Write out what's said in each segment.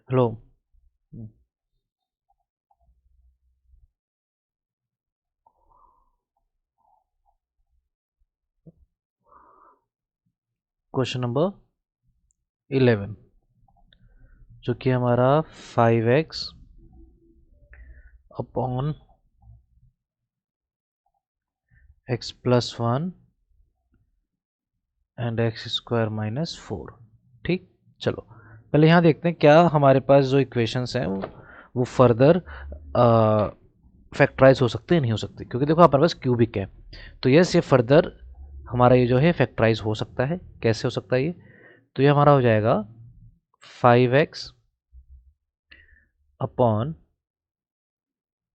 Hello. Question number 11 जो कि हमारा 5x upon x plus 1 and x square minus 4। ठीक, चलो पहले यहाँ देखते हैं क्या हमारे पास जो इक्वेशंस हैं वो फर्दर फैक्टराइज हो सकते हैं नहीं हो सकते, क्योंकि देखो हमारे पास क्यूबिक है तो यस ये फर्दर हमारा ये जो है फैक्टराइज हो सकता है। कैसे हो सकता है ये? तो ये हमारा हो जाएगा 5x अपॉन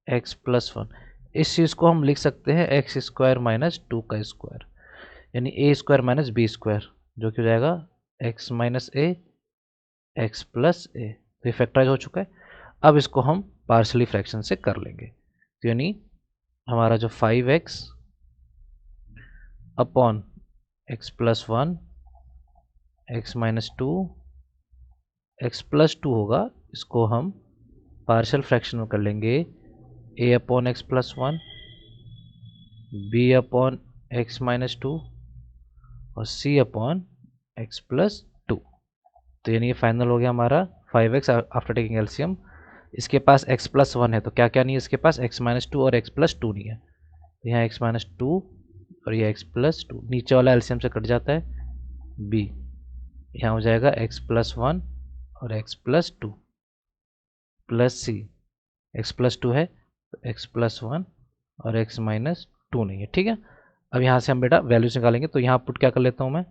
एक्स प्लस 1। इस चीज़ को हम लिख सकते हैं एक्स स्क्वायर माइनस 2 का स्क्वायर, यानी ए स्क्वायर माइनस बी स्क्वायर, जो कि हो जाएगा एक्स माइनस ए एक्स प्लस ए। तो ये फैक्टराइज हो चुका है। अब इसको हम पार्शली फ्रैक्शन से कर लेंगे, तो यानी हमारा जो 5x upon x plus 1 x minus 2 x plus 2 होगा, इसको हम पार्शियल फ्रैक्शन में कर लेंगे a upon x plus 1 b upon x minus 2 और सी अपॉन एक्स प्लस 2। तो यानी ये फाइनल हो गया हमारा 5x आफ्टर टेकिंग एलसीएम। इसके पास x प्लस 1 है तो क्या क्या नहीं है इसके पास, x माइनस 2 और x प्लस 2 नहीं है। तो यहाँ x माइनस 2 और ये x प्लस 2, नीचे वाला एलसीएम से कट जाता है b। यहाँ हो जाएगा x प्लस 1 और x प्लस 2 प्लस सी। x प्लस 2 है तो x प्लस 1 और x माइनस 2 नहीं है। ठीक है, अब यहाँ से हम बेटा वैल्यूज निकालेंगे। तो यहाँ पुट क्या कर लेता हूँ मैं,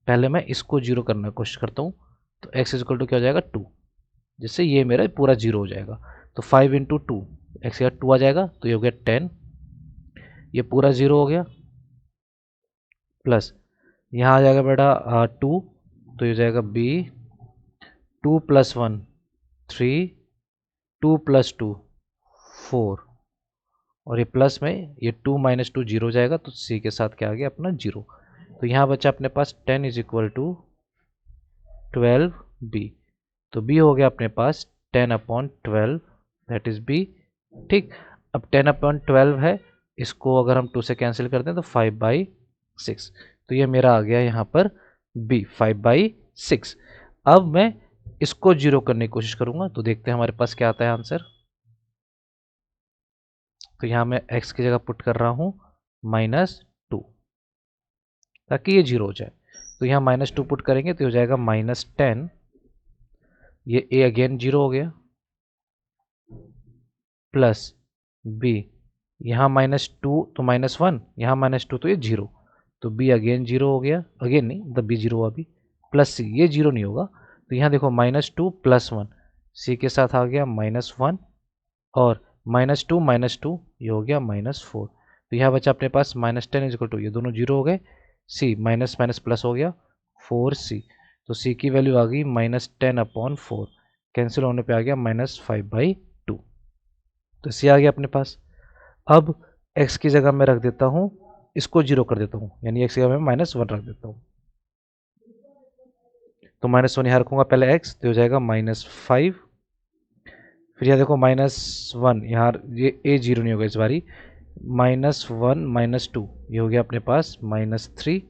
पहले मैं इसको जीरो करने की कोशिश करता हूँ। तो x इक्वल टू क्या हो जाएगा 2, जिससे ये मेरा पूरा जीरो हो जाएगा। तो 5 इंटू 2 एक्स का 2 आ जाएगा तो ये हो गया 10, ये पूरा जीरो हो गया। प्लस यहाँ आ जाएगा बेटा 2, तो ये हो जाएगा b 2 प्लस 1 3 2 प्लस 2 4 और ये प्लस में ये 2 माइनस 2 जीरो हो जाएगा, तो c के साथ क्या आ गया अपना जीरो। तो यहाँ बचा अपने पास 10 इज इक्वल टू 12 b। तो b हो गया अपने पास 10 अपॉन 12 दैट इज b। ठीक, अब 10 अपॉन 12 है, इसको अगर हम 2 से कैंसिल करते हैं तो 5/6। तो ये मेरा आ गया यहाँ पर b 5/6। अब मैं इसको जीरो करने की कोशिश करूंगा तो देखते हैं हमारे पास क्या आता है आंसर। तो यहाँ मैं x की जगह पुट कर रहा हूँ -2 ताकि ये जीरो हो जाए। तो यहाँ -2 पुट करेंगे तो हो जाएगा -10, ये a अगेन जीरो हो गया, प्लस b यहाँ -2 तो -1, यहाँ -2 तो ये जीरो, तो b अगेन जीरो हो गया, अगेन नहीं मतलब b जीरो हुआ अभी, प्लस c ये जीरो नहीं होगा। तो यहाँ देखो -2 प्लस 1 c के साथ आ गया -1 और -2 ये हो गया -4। तो यहाँ बचा अपने पास -10 इज इक्वल टू, ये दोनों जीरो हो गए, c माइनस माइनस प्लस हो गया 4c। तो c की वैल्यू आ गई -10/4, कैंसिल होने पे आ गया -5/2। तो c आ गया अपने पास। अब x की जगह मैं रख देता हूँ, इसको जीरो कर देता हूँ, यानी x की जगह मैं -1 रख देता हूँ। तो -1 यहाँ रखूँगा पहले x, तो हो जाएगा -5। फिर यहाँ देखो -1 यहाँ ये a जीरो नहीं होगा इस बारी, -1 -2 ये हो गया अपने पास -3,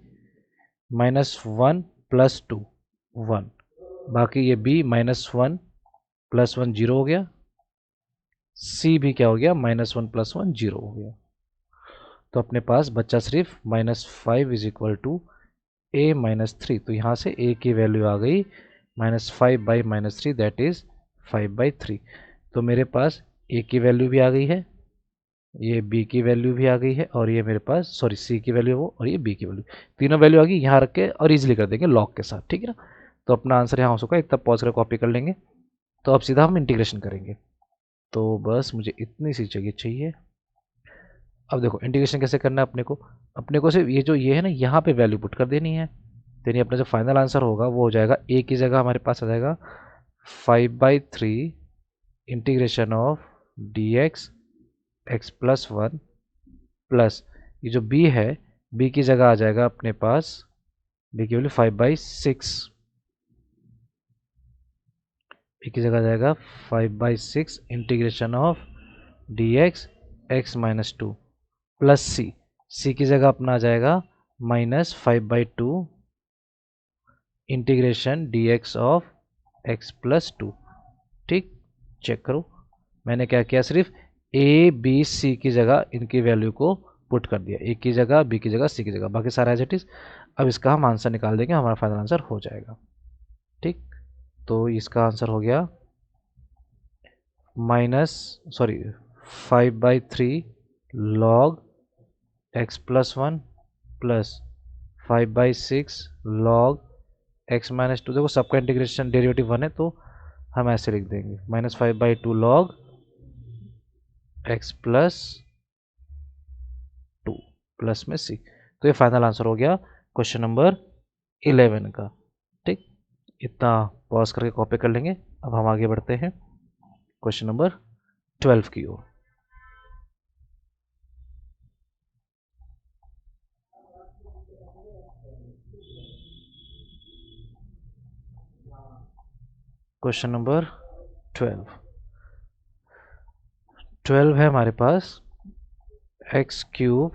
-1 प्लस 2 1, बाकी ये b -1 प्लस 1 जीरो हो गया, c भी क्या हो गया -1 प्लस 1 जीरो हो गया। तो अपने पास बच्चा सिर्फ -5 इज इक्वल टू a -3। तो यहाँ से a की वैल्यू आ गई -5/-3 दैट इज 5/3। तो मेरे पास a की वैल्यू भी आ गई है, ये b की वैल्यू भी आ गई है और ये मेरे पास सॉरी c की वैल्यू वो और ये b की वैल्यू, तीनों वैल्यू आ गई। यहाँ रख के और इजीली कर देंगे लॉग के साथ, ठीक है ना। तो अपना आंसर यहाँ हो चुका है, इतना पॉज कर कॉपी कर लेंगे। तो अब सीधा हम इंटीग्रेशन करेंगे। तो बस मुझे इतनी सी जगह चाहिए। अब देखो इंटीग्रेशन कैसे करना है अपने को सिर्फ ये है ना यहाँ पे वैल्यू पुट कर देनी है। तो यानी अपना जो फाइनल आंसर होगा वो हो जाएगा a की जगह हमारे पास आ जाएगा 5/3 integration of dx x plus 1 plus ये जो b है b की जगह आ जाएगा अपने पास b की वैल्यू 5/6 ए की जगह आ जाएगा 5/6 integration of d x x minus two plus c की जगह अपना आ जाएगा -5/2 integration d x of x plus two. ठीक, चेक करो मैंने क्या किया, सिर्फ ए बी सी की जगह इनकी वैल्यू को पुट कर दिया, ए की जगह बी की जगह सी की जगह, बाकी सारा एज इट इज। अब इसका हम आंसर निकाल देंगे, हमारा फाइनल आंसर हो जाएगा। ठीक, तो इसका आंसर हो गया -5/3 log x plus 1 plus 5/6 log x minus two. देखो सबका इंटीग्रेशन डेरिवेटिव 1 है तो हम ऐसे लिख देंगे -5/2 log x प्लस 2 प्लस में c। तो ये फाइनल आंसर हो गया क्वेश्चन नंबर 11 का। ठीक, इतना पॉज करके कॉपी कर लेंगे। अब हम आगे बढ़ते हैं क्वेश्चन नंबर 12 की ओर। क्वेश्चन नंबर 12 है हमारे पास x cube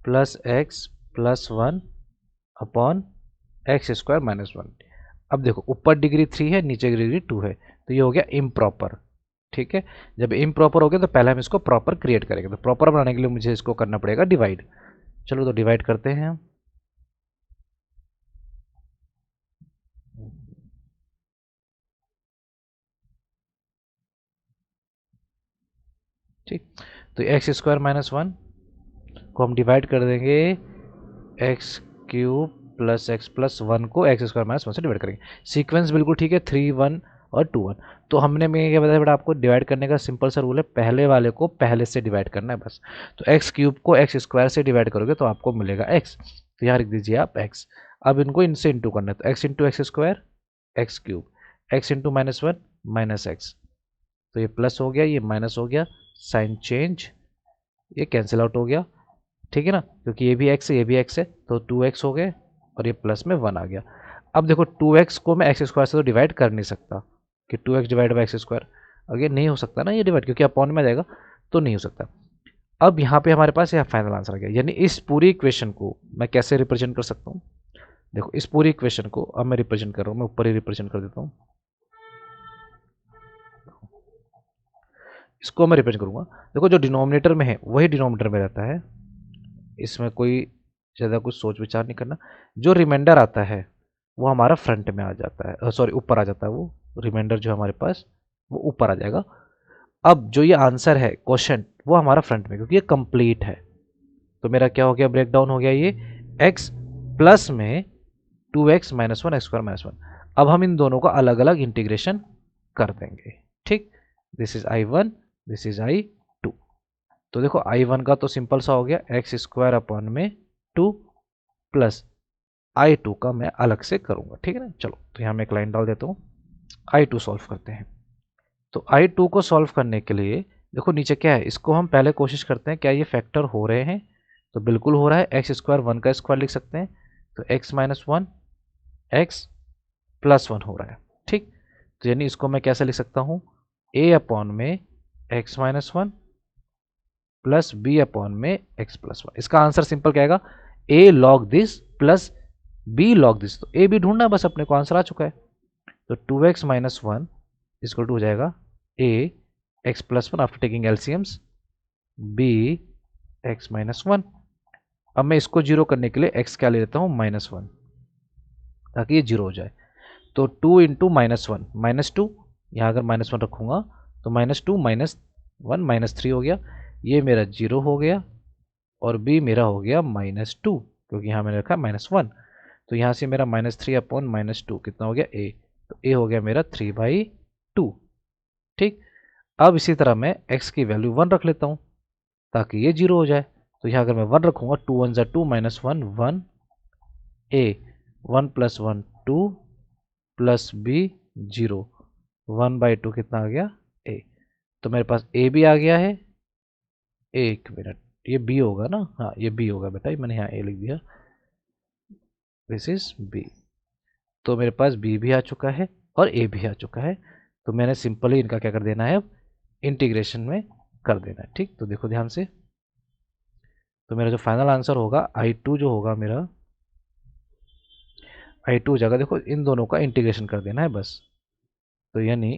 plus x plus 1 upon x square minus 1। अब देखो ऊपर डिग्री 3 है, नीचे डिग्री 2 है, तो ये हो गया इम्प्रॉपर। ठीक है, जब इम्प्रॉपर हो गया तो पहले हम इसको प्रॉपर क्रिएट करेंगे। तो प्रॉपर बनाने के लिए मुझे इसको करना पड़ेगा डिवाइड। चलो तो डिवाइड करते हैं हम। ठीक, तो एक्स स्क्वायर माइनस 1 को हम डिवाइड कर देंगे x cube plus x plus 1 को एक्स स्क्वायर माइनस 1 से डिवाइड करेंगे। सीक्वेंस बिल्कुल ठीक है, 3 1 और 2 1। तो हमने मैं क्या बताया बेटा आपको, डिवाइड करने का सिंपल सा रूल है, पहले वाले को पहले से डिवाइड करना है बस। तो एक्स क्यूब को एक्स स्क्वायर से डिवाइड करोगे तो आपको मिलेगा एक्स, तो यहाँ लिख दीजिए आप एक्स। अब इनको इनसे इंटू करना है, तो x into x square x cube, x into -1 minus x, तो ये प्लस हो गया, ये माइनस हो गया, साइन चेंज, ये कैंसिल आउट हो गया। ठीक है ना, क्योंकि ये भी एक्स है ये भी एक्स है, तो 2x हो गए और ये प्लस में 1 आ गया। अब देखो 2x को मैं एक्स स्क्वायर से तो डिवाइड कर नहीं सकता कि 2x divide by x square, अगे नहीं हो सकता ना ये डिवाइड, क्योंकि अपॉन में आ जाएगा तो नहीं हो सकता। अब यहाँ पे हमारे पास यह फाइनल आंसर आ गया, यानी इस पूरी इक्वेशन को मैं कैसे रिप्रेजेंट कर सकता हूँ। देखो इस पूरी इक्वेशन को अब मैं रिप्रेजेंट कर रहा हूँ, मैं ऊपर ही रिप्रेजेंट कर देता हूँ, इसको मैं रिप्रेजेंट करूँगा। देखो जो डिनोमिनेटर में है वही डिनोमिनेटर में रहता है, इसमें कोई ज़्यादा कुछ सोच विचार नहीं करना। जो रिमाइंडर आता है वो हमारा फ्रंट में आ जाता है, सॉरी ऊपर आ जाता है, वो रिमाइंडर जो हमारे पास वो ऊपर आ जाएगा। अब जो ये आंसर है क्वेश्चन वो हमारा फ्रंट में, क्योंकि ये कंप्लीट है। तो मेरा क्या हो गया, ब्रेक डाउन हो गया ये x प्लस में 2x minus 1 x square minus 1। अब हम इन दोनों का अलग अलग इंटीग्रेशन कर देंगे। ठीक, this is I1, this is I2। तो देखो I1 का तो सिंपल सा हो गया एक्स स्क्वायर अपॉन में 2 प्लस I2 का मैं अलग से करूंगा। ठीक है ना, चलो तो यहाँ मैं एक लाइन डाल देता हूँ, I2 सॉल्व करते हैं। तो I2 को सॉल्व करने के लिए देखो नीचे क्या है, इसको हम पहले कोशिश करते हैं क्या ये फैक्टर हो रहे हैं, तो बिल्कुल हो रहा है। एक्स स्क्वायर 1 का स्क्वायर लिख सकते हैं, तो x माइनस 1 एक्स प्लस 1 हो रहा है। ठीक, तो यानी इसको मैं कैसे लिख सकता हूँ, a अपॉन में x minus 1 plus b upon में x प्लस 1। इसका आंसर सिंपल क्या आएगा, a log this plus b log this. तो a b ढूंढना बस, अपने को आंसर आ चुका है। तो 2x माइनस 1 इसको टू हो जाएगा a x plus 1 after taking LCMs b x minus 1। अब मैं इसको जीरो करने के लिए x क्या ले लेता हूँ -1, ताकि ये जीरो हो जाए। तो 2 इंटू -1 -2, यहाँ अगर -1 रखूँगा तो -2 -1 -3 हो गया, ये मेरा जीरो हो गया, और b मेरा हो गया -2, क्योंकि यहाँ मैंने रखा -1। तो यहाँ से मेरा -3 अपॉन -2 कितना हो गया a, तो a हो गया मेरा 3/2। ठीक, अब इसी तरह मैं x की वैल्यू 1 रख लेता हूँ ताकि ये जीरो हो जाए। तो यहाँ अगर मैं 1 रखूँगा 2 1 ज़ा 2 -1 1 a 1 प्लस 1 2 प्लस b 0 1/2 कितना आ गया a। तो मेरे पास a भी आ गया है, एक मिनट ये b होगा ना, हाँ ये b होगा बेटा, मैंने यहाँ a लिख दिया, दिस इज b। तो मेरे पास b भी आ चुका है, और ए भी आ चुका है। तो मैंने सिंपली इनका क्या कर देना है, अब इंटीग्रेशन में कर देना है। ठीक, तो देखो ध्यान से, तो मेरा जो फाइनल आंसर होगा I2 जो होगा मेरा I2 जगह देखो इन दोनों का इंटीग्रेशन कर देना है बस। तो यानी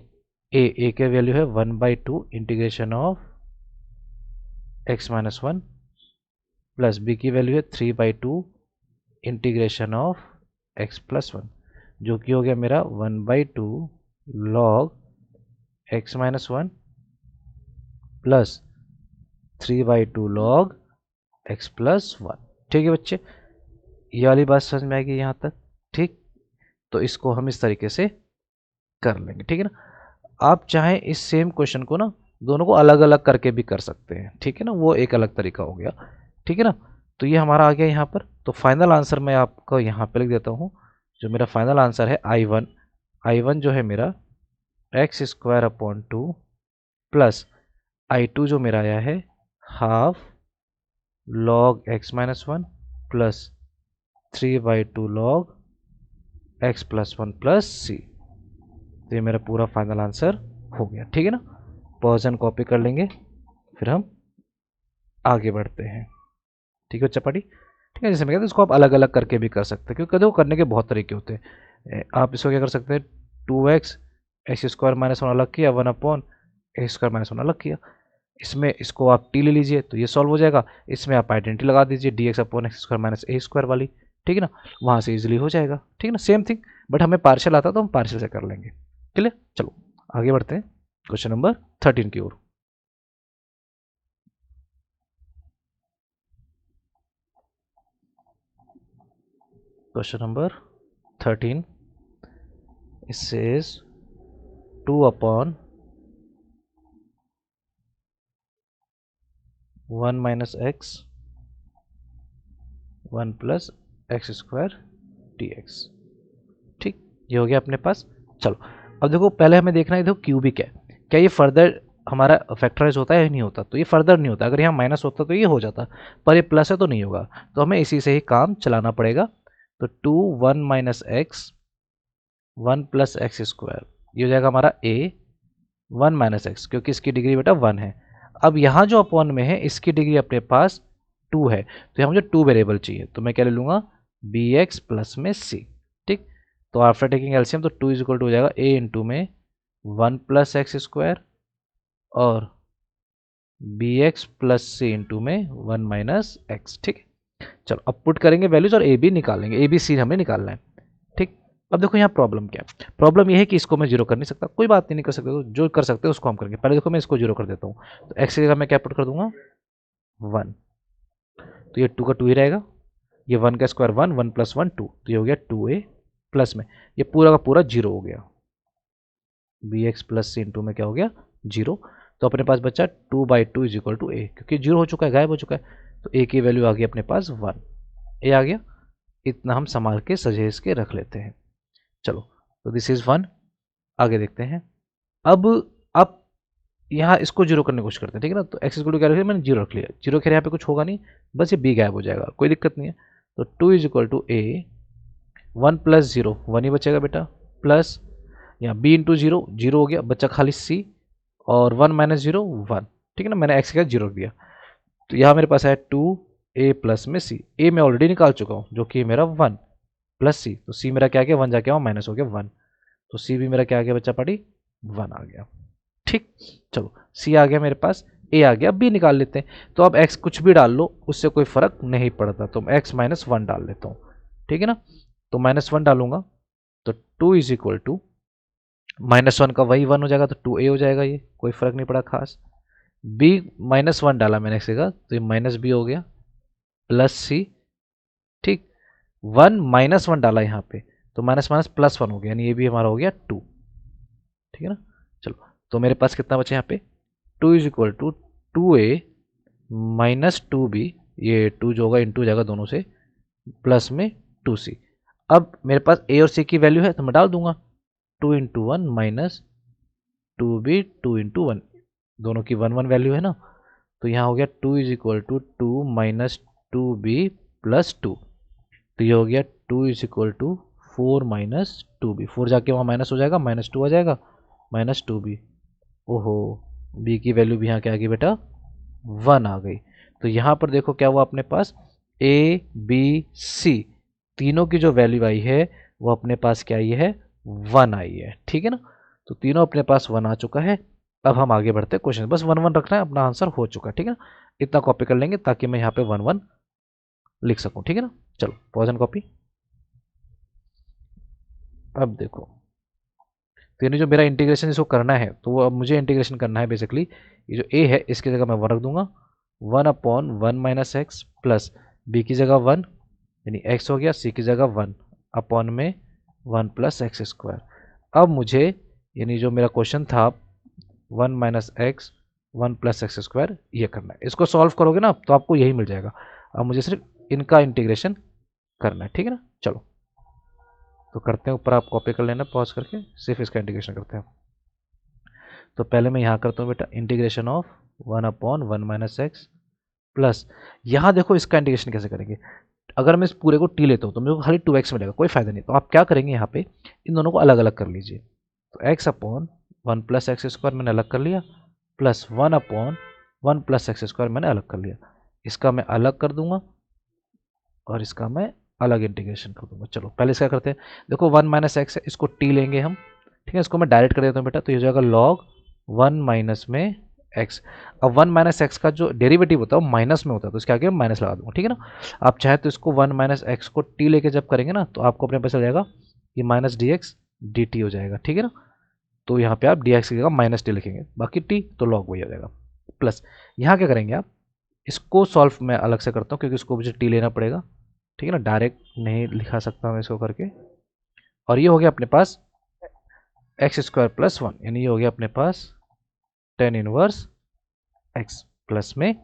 ए के वैल्यू है 1/2 integration of x minus one, plus B की वैल्यू है 3/2 integration of x plus one, जो कि हो गया मेरा 1/2 log x minus one plus 3/2 log x plus one. ठीक है बच्चे, ये वाली बात समझ में आएगी यहाँ तक। ठीक, तो इसको हम इस तरीके से कर लेंगे। ठीक है ना, आप चाहें इस सेम क्वेश्चन को ना दोनों को अलग अलग करके भी कर सकते हैं। ठीक है ना, वो एक अलग तरीका हो गया। ठीक है ना, तो ये हमारा आ गया यहाँ पर। तो फाइनल आंसर मैं आपको यहाँ पे लिख देता हूँ। जो मेरा फाइनल आंसर है I1 जो है मेरा x² प्लस I2 जो मेरा आया है half log x minus one plus 3/2 log x plus one plus c. तो ये मेरा पूरा फाइनल आंसर हो गया। ठीक है ना, पोर्शन कॉपी कर लेंगे, फिर हम आगे बढ़ते हैं। ठीक है चपाटी, ठीक है, जैसे मैं कहता हूँ इसको आप अलग अलग करके भी कर सकते हैं, क्योंकि देखो करने के बहुत तरीके होते हैं। आप इसको क्या कर सकते हैं, 2x x² माइनस वन अलग किया, 1/x² माइनस वन अलग किया। इसमें इसको आप t ले लीजिए तो ये सॉल्व हो जाएगा। इसमें आप आइडेंटिटी लगा दीजिए dx/x² माइनस a² वाली। ठीक है ना, वहाँ से इजीली हो जाएगा। ठीक है ना, सेम थिंग, बट हमें पार्शियल आता तो हम पार्शियल से कर लेंगे। क्लियर, चलो आगे बढ़ते हैं क्वेश्चन नंबर 13 की ओर। Question number 13, it says 2 upon 1 minus x 1 plus x² dx। ठीक, ये हो गया अपने पास। चलो अब देखो, पहले हमें देखना है देखो क्यूबिक है, क्या ये फर्दर हमारा फैक्टराइज होता है या नहीं होता। तो ये फर्दर नहीं होता, अगर यहाँ माइनस होता तो ये हो जाता, पर ये प्लस है तो नहीं होगा, तो हमें इसी से ही काम चलाना पड़ेगा। तो 2 1 माइनस एक्स 1 प्लस x², ये हो जाएगा हमारा a 1 माइनस एक्स, क्योंकि इसकी डिग्री बेटा 1 है। अब यहाँ जो अपॉन में है इसकी डिग्री अपने पास 2 है, तो यहाँ मुझे 2 वेरिएबल चाहिए, तो मैं क्या ले लूँगा bx प्लस में c। ठीक, तो आफ्टर टेकिंग एलसीएम तो 2 इज इक्वल टू हो जाएगा a इंटू में 1 प्लस x² और bx प्लस c इंटू में 1 माइनस एक्स। ठीक, चलो अब पुट करेंगे वैल्यूज और ए बी निकालेंगे, ए बी सी हमें निकालना है। ठीक, अब देखो यहाँ प्रॉब्लम क्या है, प्रॉब्लम ये है कि इसको मैं जीरो कर नहीं सकता, कोई बात नहीं कर सकते, तो जो कर सकते हैं उसको हम करेंगे। पहले देखो मैं इसको जीरो कर देता हूँ, तो एक्स की जगह मैं क्या पुट कर दूंगा 1, तो ये 2 का 2 ही रहेगा, ये 1 का स्क्वायर 1, 1 प्लस 1 2, तो ये हो गया 2a प्लस में ये पूरा का पूरा जीरो हो गया, bx प्लस सी इंटू में क्या हो गया जीरो। तो अपने पास बचा 2/2 इज इक्वल टू ए, क्योंकि जीरो हो चुका है, गायब हो चुका है, तो ए की वैल्यू आ गई अपने पास 1, ए आ गया। इतना हम संभाल के सजेज के रख लेते हैं। चलो, तो दिस इज 1, आगे देखते हैं। अब आप यहाँ इसको जीरो करने की कोशिश करते हैं। ठीक है ना, तो एक्स इक्वल टू क्या रख लिया मैंने, जीरो रख लिया, जीरो खेर यहाँ पे कुछ होगा नहीं, बस ये बी गायब हो जाएगा, कोई दिक्कत नहीं है। तो 2 is equal to A 1 plus zero 1 ही बचेगा बेटा, प्लस यहाँ बी इंटू जीरो, जीरो हो गया, बच्चा खाली सी, और 1 माइनस जीरो 1। ठीक है ना, मैंने एक्स का जीरो रख दिया, तो यहाँ मेरे पास है 2a प्लस में सी, ए मैं ऑलरेडी निकाल चुका हूँ जो कि मेरा 1 प्लस सी, तो सी मेरा क्या आ गया 1 जाके माइनस हो गया 1, तो सी भी मेरा क्या आ गया बच्चा पार्टी 1 आ गया। ठीक, चलो सी आ गया मेरे पास, ए आ गया, बी निकाल लेते हैं। तो अब एक्स कुछ भी डाल लो उससे कोई फर्क नहीं पड़ता, तो मैं एक्स माइनस 1 डाल लेता हूँ। ठीक है ना, तो -1 डालूंगा, तो 2 इज इक्वल टू -1 का वही 1 हो जाएगा, तो 2a हो जाएगा, ये कोई फर्क नहीं पड़ा खास। b -1 डाला मैंने एक्स का, तो ये माइनस बी हो गया, प्लस सी। ठीक, 1 -1 डाला यहाँ पे, तो माइनस माइनस प्लस 1 हो गया, यानी ये भी हमारा हो गया 2। ठीक है ना, चलो तो मेरे पास कितना बचा यहाँ पे 2 is equal to 2a minus 2b, ये 2 जो होगा इंटू जाएगा दोनों से, प्लस में 2c। अब मेरे पास a और c की वैल्यू है तो मैं डाल दूंगा 2 इंटू 1 माइनस 2b 2 इंटू 1, दोनों की 1 1 वैल्यू है ना, तो यहाँ हो गया 2 is equal to 2 minus 2b plus 2, तो ये हो गया 2 is equal to 4 minus 2b, 4 जाके वहाँ माइनस हो जाएगा, -2 आ जाएगा, -2b। ओहो, b की वैल्यू भी यहाँ क्या आ गई बेटा, 1 आ गई। तो यहाँ पर देखो क्या हुआ अपने पास, a b c तीनों की जो वैल्यू आई है वो अपने पास क्या आई है, 1 आई है, ठीक है ना। तो तीनों अपने पास 1 आ चुका है। अब हम आगे बढ़ते हैं क्वेश्चन, बस 1 1 रखना है, अपना आंसर हो चुका है, ठीक है ना। इतना कॉपी कर लेंगे ताकि मैं यहाँ पे 1 1 लिख सकूँ, ठीक है ना। चलो पॉज एंड कॉपी। अब देखो, तो यानी जो मेरा इंटीग्रेशन इसको करना है, तो वो अब मुझे इंटीग्रेशन करना है बेसिकली, ये जो a है इसकी जगह मैं 1 रख दूंगा, 1/1 माइनस एक्स प्लस b की जगह 1, यानी x हो गया, c की जगह 1 अपॉन में 1 प्लस एक्स स्क्वायर। अब मुझे यानी जो मेरा क्वेश्चन था 1 minus x 1 plus x square ये करना है। इसको सॉल्व करोगे ना तो आपको यही मिल जाएगा। अब मुझे सिर्फ इनका इंटीग्रेशन करना है, ठीक है ना। चलो तो करते हैं, ऊपर आप कॉपी कर लेना पॉज करके, सिर्फ इसका इंटीग्रेशन करते हैं। तो पहले मैं यहाँ करता हूँ बेटा integration of 1/1 minus x plus, यहाँ देखो इसका इंटीग्रेशन कैसे करेंगे। अगर मैं इस पूरे को टी लेता हूँ तो मेरे को खाली 2x मिलेगा, कोई फायदा नहीं। तो आप क्या करेंगे, यहाँ पे इन दोनों को अलग अलग कर लीजिए। तो x/1 प्लस एक्स स्क्वायर मैंने अलग कर लिया, प्लस 1/1 प्लस एक्स स्क्वायर मैंने अलग कर लिया। इसका मैं अलग कर दूंगा और इसका मैं अलग इंटीग्रेशन कर दूंगा। चलो पहले इसका करते हैं। देखो 1 माइनस एक्स है, इसको टी लेंगे हम, ठीक है। इसको मैं डायरेक्ट कर देता हूँ बेटा, तो ये हो जाएगा लॉग 1 माइनस में एक्स। अब 1 माइनस एक्स का जो डेरिवेटिव होता है वो माइनस में होता है, तो इसके आगे माइनस लगा दूंगा, ठीक है ना। आप चाहे तो इसको 1 माइनस एक्स को टी लेके जब करेंगे ना तो आपको अपने पास चल जाएगा ये minus D X D T हो जाएगा, ठीक है ना। तो यहाँ पे आप डी एक्स की जगह माइनस टी लिखेंगे, बाकी टी तो लॉग वही हो जाएगा। प्लस यहाँ क्या करेंगे आप, इसको सॉल्व मैं अलग से करता हूँ क्योंकि इसको मुझे टी लेना पड़ेगा, ठीक है ना। डायरेक्ट नहीं लिखा सकता मैं इसको करके। और ये हो गया अपने पास एक्स स्क्वायर प्लस 1, यानी ये हो गया अपने पास टेन इनवर्स एक्स प्लस में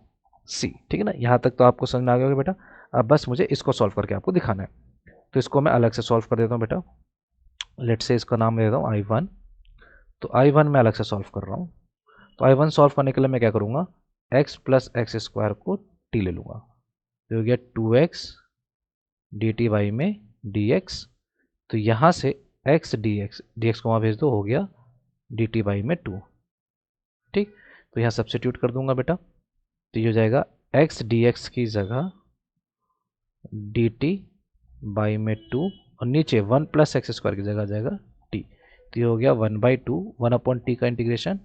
सी, ठीक है ना। यहाँ तक तो आपको समझ में आ गया होगा बेटा। अब बस मुझे इसको सॉल्व करके आपको दिखाना है, तो इसको मैं अलग से सॉल्व कर देता हूँ बेटा। लेट से इसका नाम दे देता हूँ I1। तो I1 मैं अलग से सॉल्व कर रहा हूँ। तो I1 सॉल्व करने के लिए मैं क्या करूँगा, x प्लस एक्स स्क्वायर को टी ले लूँगा, तो हो गया 2x डी टी वाई में dx। तो यहाँ से x dx को वहाँ भेज दो, हो गया डी टी वाई में 2, ठीक। तो यहाँ सब्स्टिट्यूट कर दूंगा बेटा, तो ये हो जाएगा x dx की जगह डी टी बाई में 2, और नीचे 1 प्लस एक्स स्क्वायर की जगह आ जाएगा t। तो ये हो गया 1/2 1/t का इंटीग्रेशन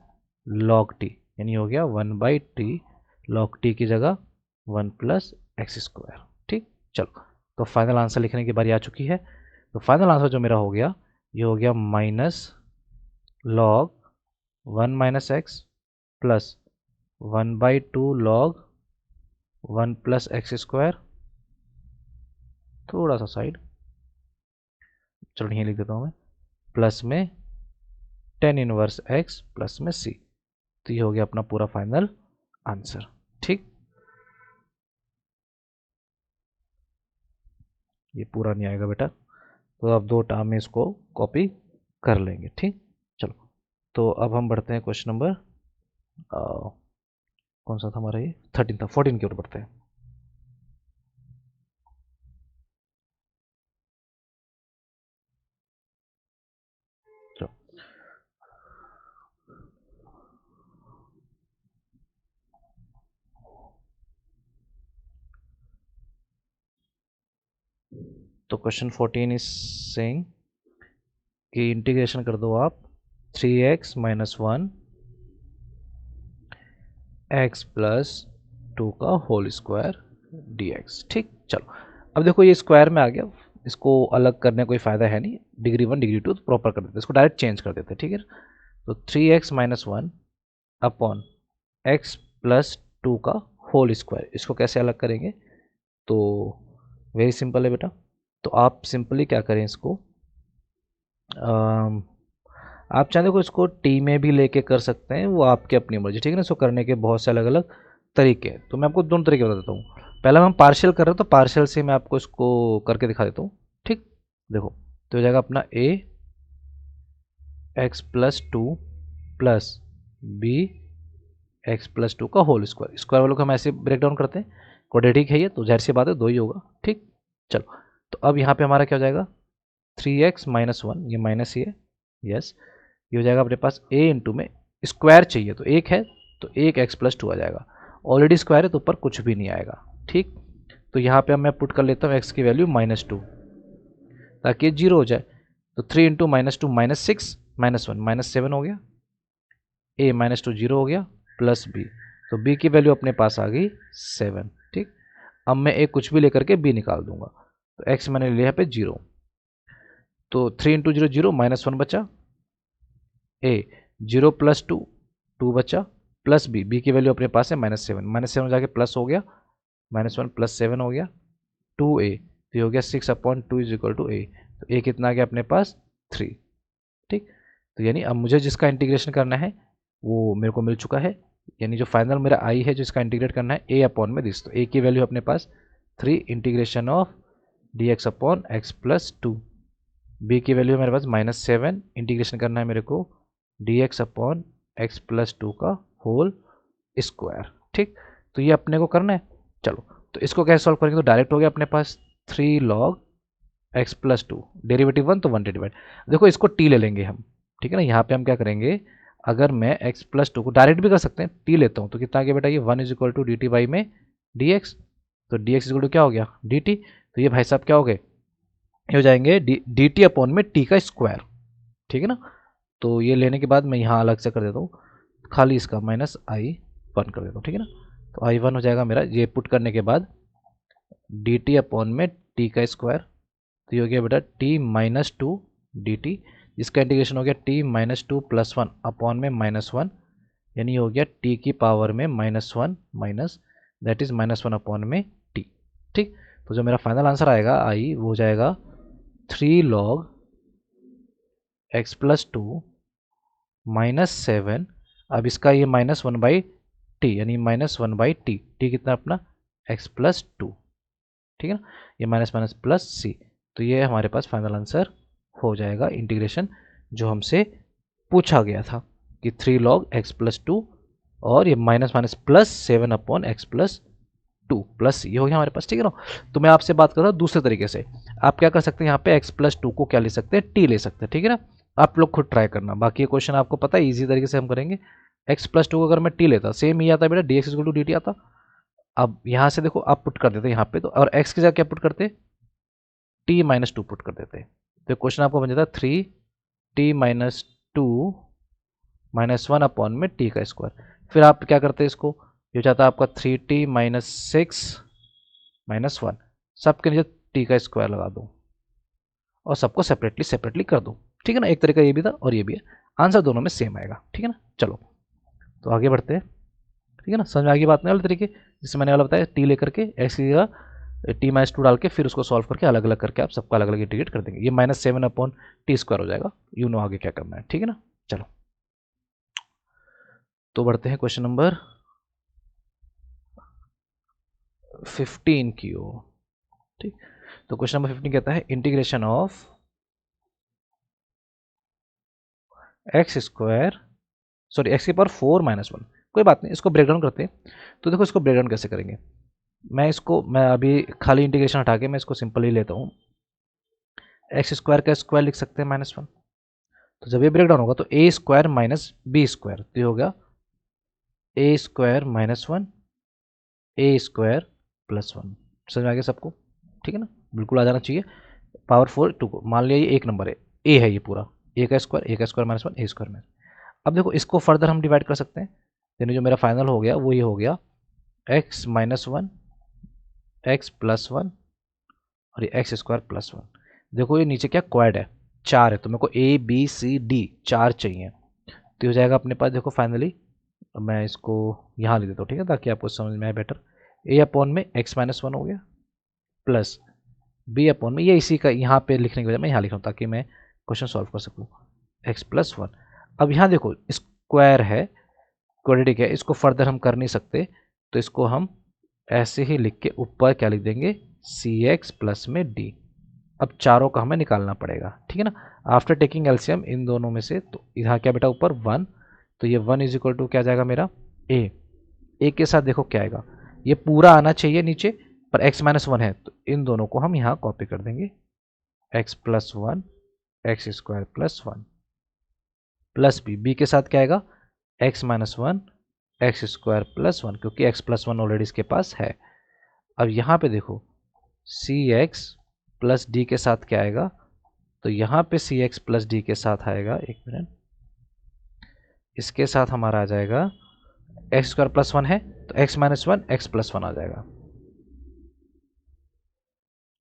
log t, यानी हो गया 1/t log t की जगह 1 प्लस एक्स स्क्वायर, ठीक। चलो तो फाइनल आंसर लिखने की बारी आ चुकी है। तो फाइनल आंसर जो मेरा हो गया, ये हो गया minus log 1 minus x plus 1/2 log 1 plus x square, थोड़ा सा साइड, चलो यहीं लिख देता हूँ मैं, प्लस में टेन इनवर्स एक्स प्लस में सी। तो ये हो गया अपना पूरा फाइनल आंसर, ठीक। ये पूरा नहीं आएगा बेटा, तो अब 2 टर्म में इसको कॉपी कर लेंगे, ठीक। चलो तो अब हम बढ़ते हैं क्वेश्चन नंबर कौन सा था हमारा, ये 13 था, 14 की ओर बढ़ते हैं। चलो तो क्वेश्चन 14 इज सेइंग कि इंटीग्रेशन कर दो आप 3x माइनस 1 एक्स प्लस 2 का होल स्क्वायर dx, ठीक। चलो अब देखो ये स्क्वायर में आ गया, इसको अलग करने कोई फ़ायदा है नहीं, डिग्री 1 डिग्री 2 तो प्रॉपर कर देते, इसको डायरेक्ट चेंज कर देते, ठीक है। तो 3x minus 1 upon x plus 2 का होल स्क्वायर, इसको कैसे अलग करेंगे, तो वेरी सिंपल है बेटा। तो आप सिंपली क्या करें, इसको आप चाहें तो इसको टी में भी लेके कर सकते हैं, वो आपकी अपनी मर्जी, ठीक है ना। इसको करने के बहुत से अलग अलग तरीके हैं, तो मैं आपको दोनों तरीके बता देता हूँ। पहला हम पार्शियल कर रहे हैं, तो पार्शियल से मैं आपको इसको करके दिखा देता हूँ, ठीक। देखो तो हो जाएगा अपना a X plus 2 plus B x plus 2 का होल स्क्वायर, स्क्वायर वालों को हम ऐसे ब्रेक डाउन करते हैं, क्वाड्रेटिक है ये तो जाहिर सी बात है 2 ही होगा, ठीक। चलो तो अब यहाँ पे हमारा क्या हो जाएगा, 3x माइनस 1, ये माइनस ही है, यस। ये हो जाएगा अपने पास a इंटू में स्क्वायर चाहिए तो एक है, तो एक x प्लस 2 आ जाएगा। ऑलरेडी स्क्वायर है तो ऊपर कुछ भी नहीं आएगा, ठीक। तो यहाँ पे अब मैं पुट कर लेता हूँ x की वैल्यू -2 ताकि ये 0 हो जाए। तो 3 इंटू -2 -6 -1 -7 हो गया, a -2 0 हो गया, प्लस b, तो b की वैल्यू अपने पास आ गई 7, ठीक। अब मैं a कुछ भी लेकर के b निकाल दूंगा, तो x मैंने लिया पे 0, तो 3 इंटू 0 0 -1 बचा, a 0 प्लस 2 2 बचा, प्लस b की वैल्यू अपने पास है -7 जाके प्लस हो गया, -1 प्लस 7 हो गया, 2a, तो ये हो गया 6/2 इज इक्वल टू a, तो a कितना आ गया अपने पास 3, ठीक। तो यानी अब मुझे जिसका इंटीग्रेशन करना है वो मेरे को मिल चुका है, यानी जो फाइनल मेरा आई है जिसका इंटीग्रेट करना है a अपॉन में दिस, तो a की वैल्यू अपने पास 3 integration of dx upon x plus 2, b की वैल्यू मेरे पास -7 इंटीग्रेशन करना है मेरे को dx अपॉन x प्लस 2 का होल स्क्वायर, ठीक। तो ये अपने को करना है। चलो तो इसको कैसे सॉल्व करेंगे, तो डायरेक्ट हो गया अपने पास 3 लॉग x प्लस 2, डेरिवेटिव 1 तो 1 डिवाइड, देखो इसको t ले लेंगे हम, ठीक है ना। यहाँ पे हम क्या करेंगे, अगर मैं x प्लस 2 को डायरेक्ट भी कर सकते हैं, t लेता हूँ तो कितना आ गया बेटा, ये 1 is equal to D T Y में dx, तो dx इज इक्वल टू क्या हो गया dt, तो ये भाई साहब क्या हो गए, ये हो जाएंगे डी टी अपॉन में t का स्क्वायर, ठीक है ना। तो ये लेने के बाद मैं यहाँ अलग से कर देता हूँ, खाली इसका -i1 कर देता हूँ, ठीक है ना। तो i1 हो जाएगा मेरा, ये पुट करने के बाद डी टी अपॉन में t का स्क्वायर, तो ये हो गया बेटा t-2 dt, इसका इंटीग्रेशन हो गया t-2 प्लस 1 अपॉन में -1, यानी हो गया t की पावर में -1 माइनस दैट इज -1 अपॉन में t, ठीक। तो जो मेरा फाइनल आंसर आएगा आई वो हो जाएगा 3 log x प्लस 2 -7, अब इसका ये -1/t यानी -1/t, t कितना अपना x प्लस 2, ठीक है ना, ये माइनस माइनस प्लस c, तो ये हमारे पास फाइनल आंसर हो जाएगा इंटीग्रेशन जो हमसे पूछा गया था कि 3 log x प्लस 2 और ये minus minus plus 7 upon x plus 2 plus ये हो गया हमारे पास, ठीक है ना। तो मैं आपसे बात कर रहा हूँ दूसरे तरीके से, आप क्या कर सकते हैं, यहाँ पे x प्लस 2 को क्या ले सकते हैं, t ले सकते हैं, ठीक है ना। आप लोग खुद ट्राई करना, बाकी ये क्वेश्चन आपको पता है इजी तरीके से हम करेंगे। x प्लस 2 को अगर मैं t लेता, सेम ही आता बेटा dx इक्वल टू dt आता। अब यहाँ से देखो आप पुट कर देते यहाँ पे, तो और x की जगह क्या पुट करते, t-2 पुट कर देते, तो क्वेश्चन आपको बन जाता है 3t-2 -1 अपॉन में t का स्क्वायर। फिर आप क्या करते हैं इसको, ये जाता है आपका 3t-6 -1, सबके नीचे t का स्क्वायर लगा दो और सबको सेपरेटली कर दो, ठीक है ना। एक तरीका ये भी था और ये भी है, आंसर दोनों में सेम आएगा, ठीक है ना। चलो तो आगे बढ़ते हैं, ठीक है ना, समझ में आगे बात नहीं वाले तरीके जिससे मैंने वाला बताया, टी लेकर के एक्स की जगह t-2 डाल के फिर उसको सॉल्व करके अलग अलग करके आप सबका अलग अलग इंटीग्रेट कर देंगे, ये -7 अपॉन टी स्क्वायर हो जाएगा, यू नो आगे क्या करना है, ठीक है ना। चलो तो बढ़ते हैं क्वेश्चन नंबर 15 की ओर, ठीक। तो क्वेश्चन नंबर 15 कहता है integration of x square sorry x की पावर 4 -1, कोई बात नहीं, इसको ब्रेक डाउन करते हैं। तो देखो इसको ब्रेक डाउन कैसे करेंगे, मैं अभी खाली इंटीग्रेशन हटा के मैं इसको सिंपल ही लेता हूँ, एक्स स्क्वायर का स्क्वायर लिख सकते हैं -1, तो जब ये ब्रेक डाउन होगा तो ए स्क्वायर माइनस बी स्क्वायर, तो ये हो गया ए स्क्वायर -1 ए स्क्वायर +1, समझ में आ गया सबको, ठीक है ना, बिल्कुल आ जाना चाहिए। पावर 4 2 को मान लिया ये एक नंबर है, ए है ये पूरा, ए का स्क्वायर -1 ए स्क्वायर में। अब देखो इसको फर्दर हम डिवाइड कर सकते हैं, यानी जो मेरा फाइनल हो गया वो ये हो गया x -1 x +1 और ये एक्स स्क्वायर +1। देखो ये नीचे क्या क्वाड है, 4 है, तो मेरे को ए बी सी डी 4 चाहिए, तो हो जाएगा अपने पास देखो फाइनली, मैं इसको यहाँ लिख देता हूँ, ठीक है, ताकि आपको समझ में आए बेटर। ए अपॉन में x -1 हो गया प्लस बी अपॉन में, ये इसी का यहाँ पे लिखने की वजह मैं यहाँ लिख रहा हूँ ताकि मैं क्वेश्चन सॉल्व कर सकूँ, x +1। अब यहाँ देखो स्क्वायर है, क्वाड्रेटिक है, इसको फर्दर हम कर नहीं सकते, तो इसको हम ऐसे ही लिख के ऊपर क्या लिख देंगे cx प्लस में d। अब चारों का हमें निकालना पड़ेगा, ठीक है ना, आफ्टर टेकिंग एलसीएम इन दोनों में से, तो यहाँ क्या बेटा ऊपर 1, तो ये 1 इज इक्वल टू क्या जाएगा मेरा ए के साथ देखो क्या आएगा, ये पूरा आना चाहिए नीचे पर x -1 है, तो इन दोनों को हम यहाँ कॉपी कर देंगे, X plus one X square plus one plus B के साथ क्या आएगा X minus one X square plus one, क्योंकि एक्स प्लस वन ऑलरेडी इसके पास है। अब यहाँ पे देखो सी एक्स प्लस डी के साथ क्या आएगा, तो यहाँ पे सी एक्स प्लस डी के साथ आएगा, एक मिनट, इसके साथ हमारा आ जाएगा एक्स स्क्वायर प्लस वन है तो x minus one x plus one आ जाएगा।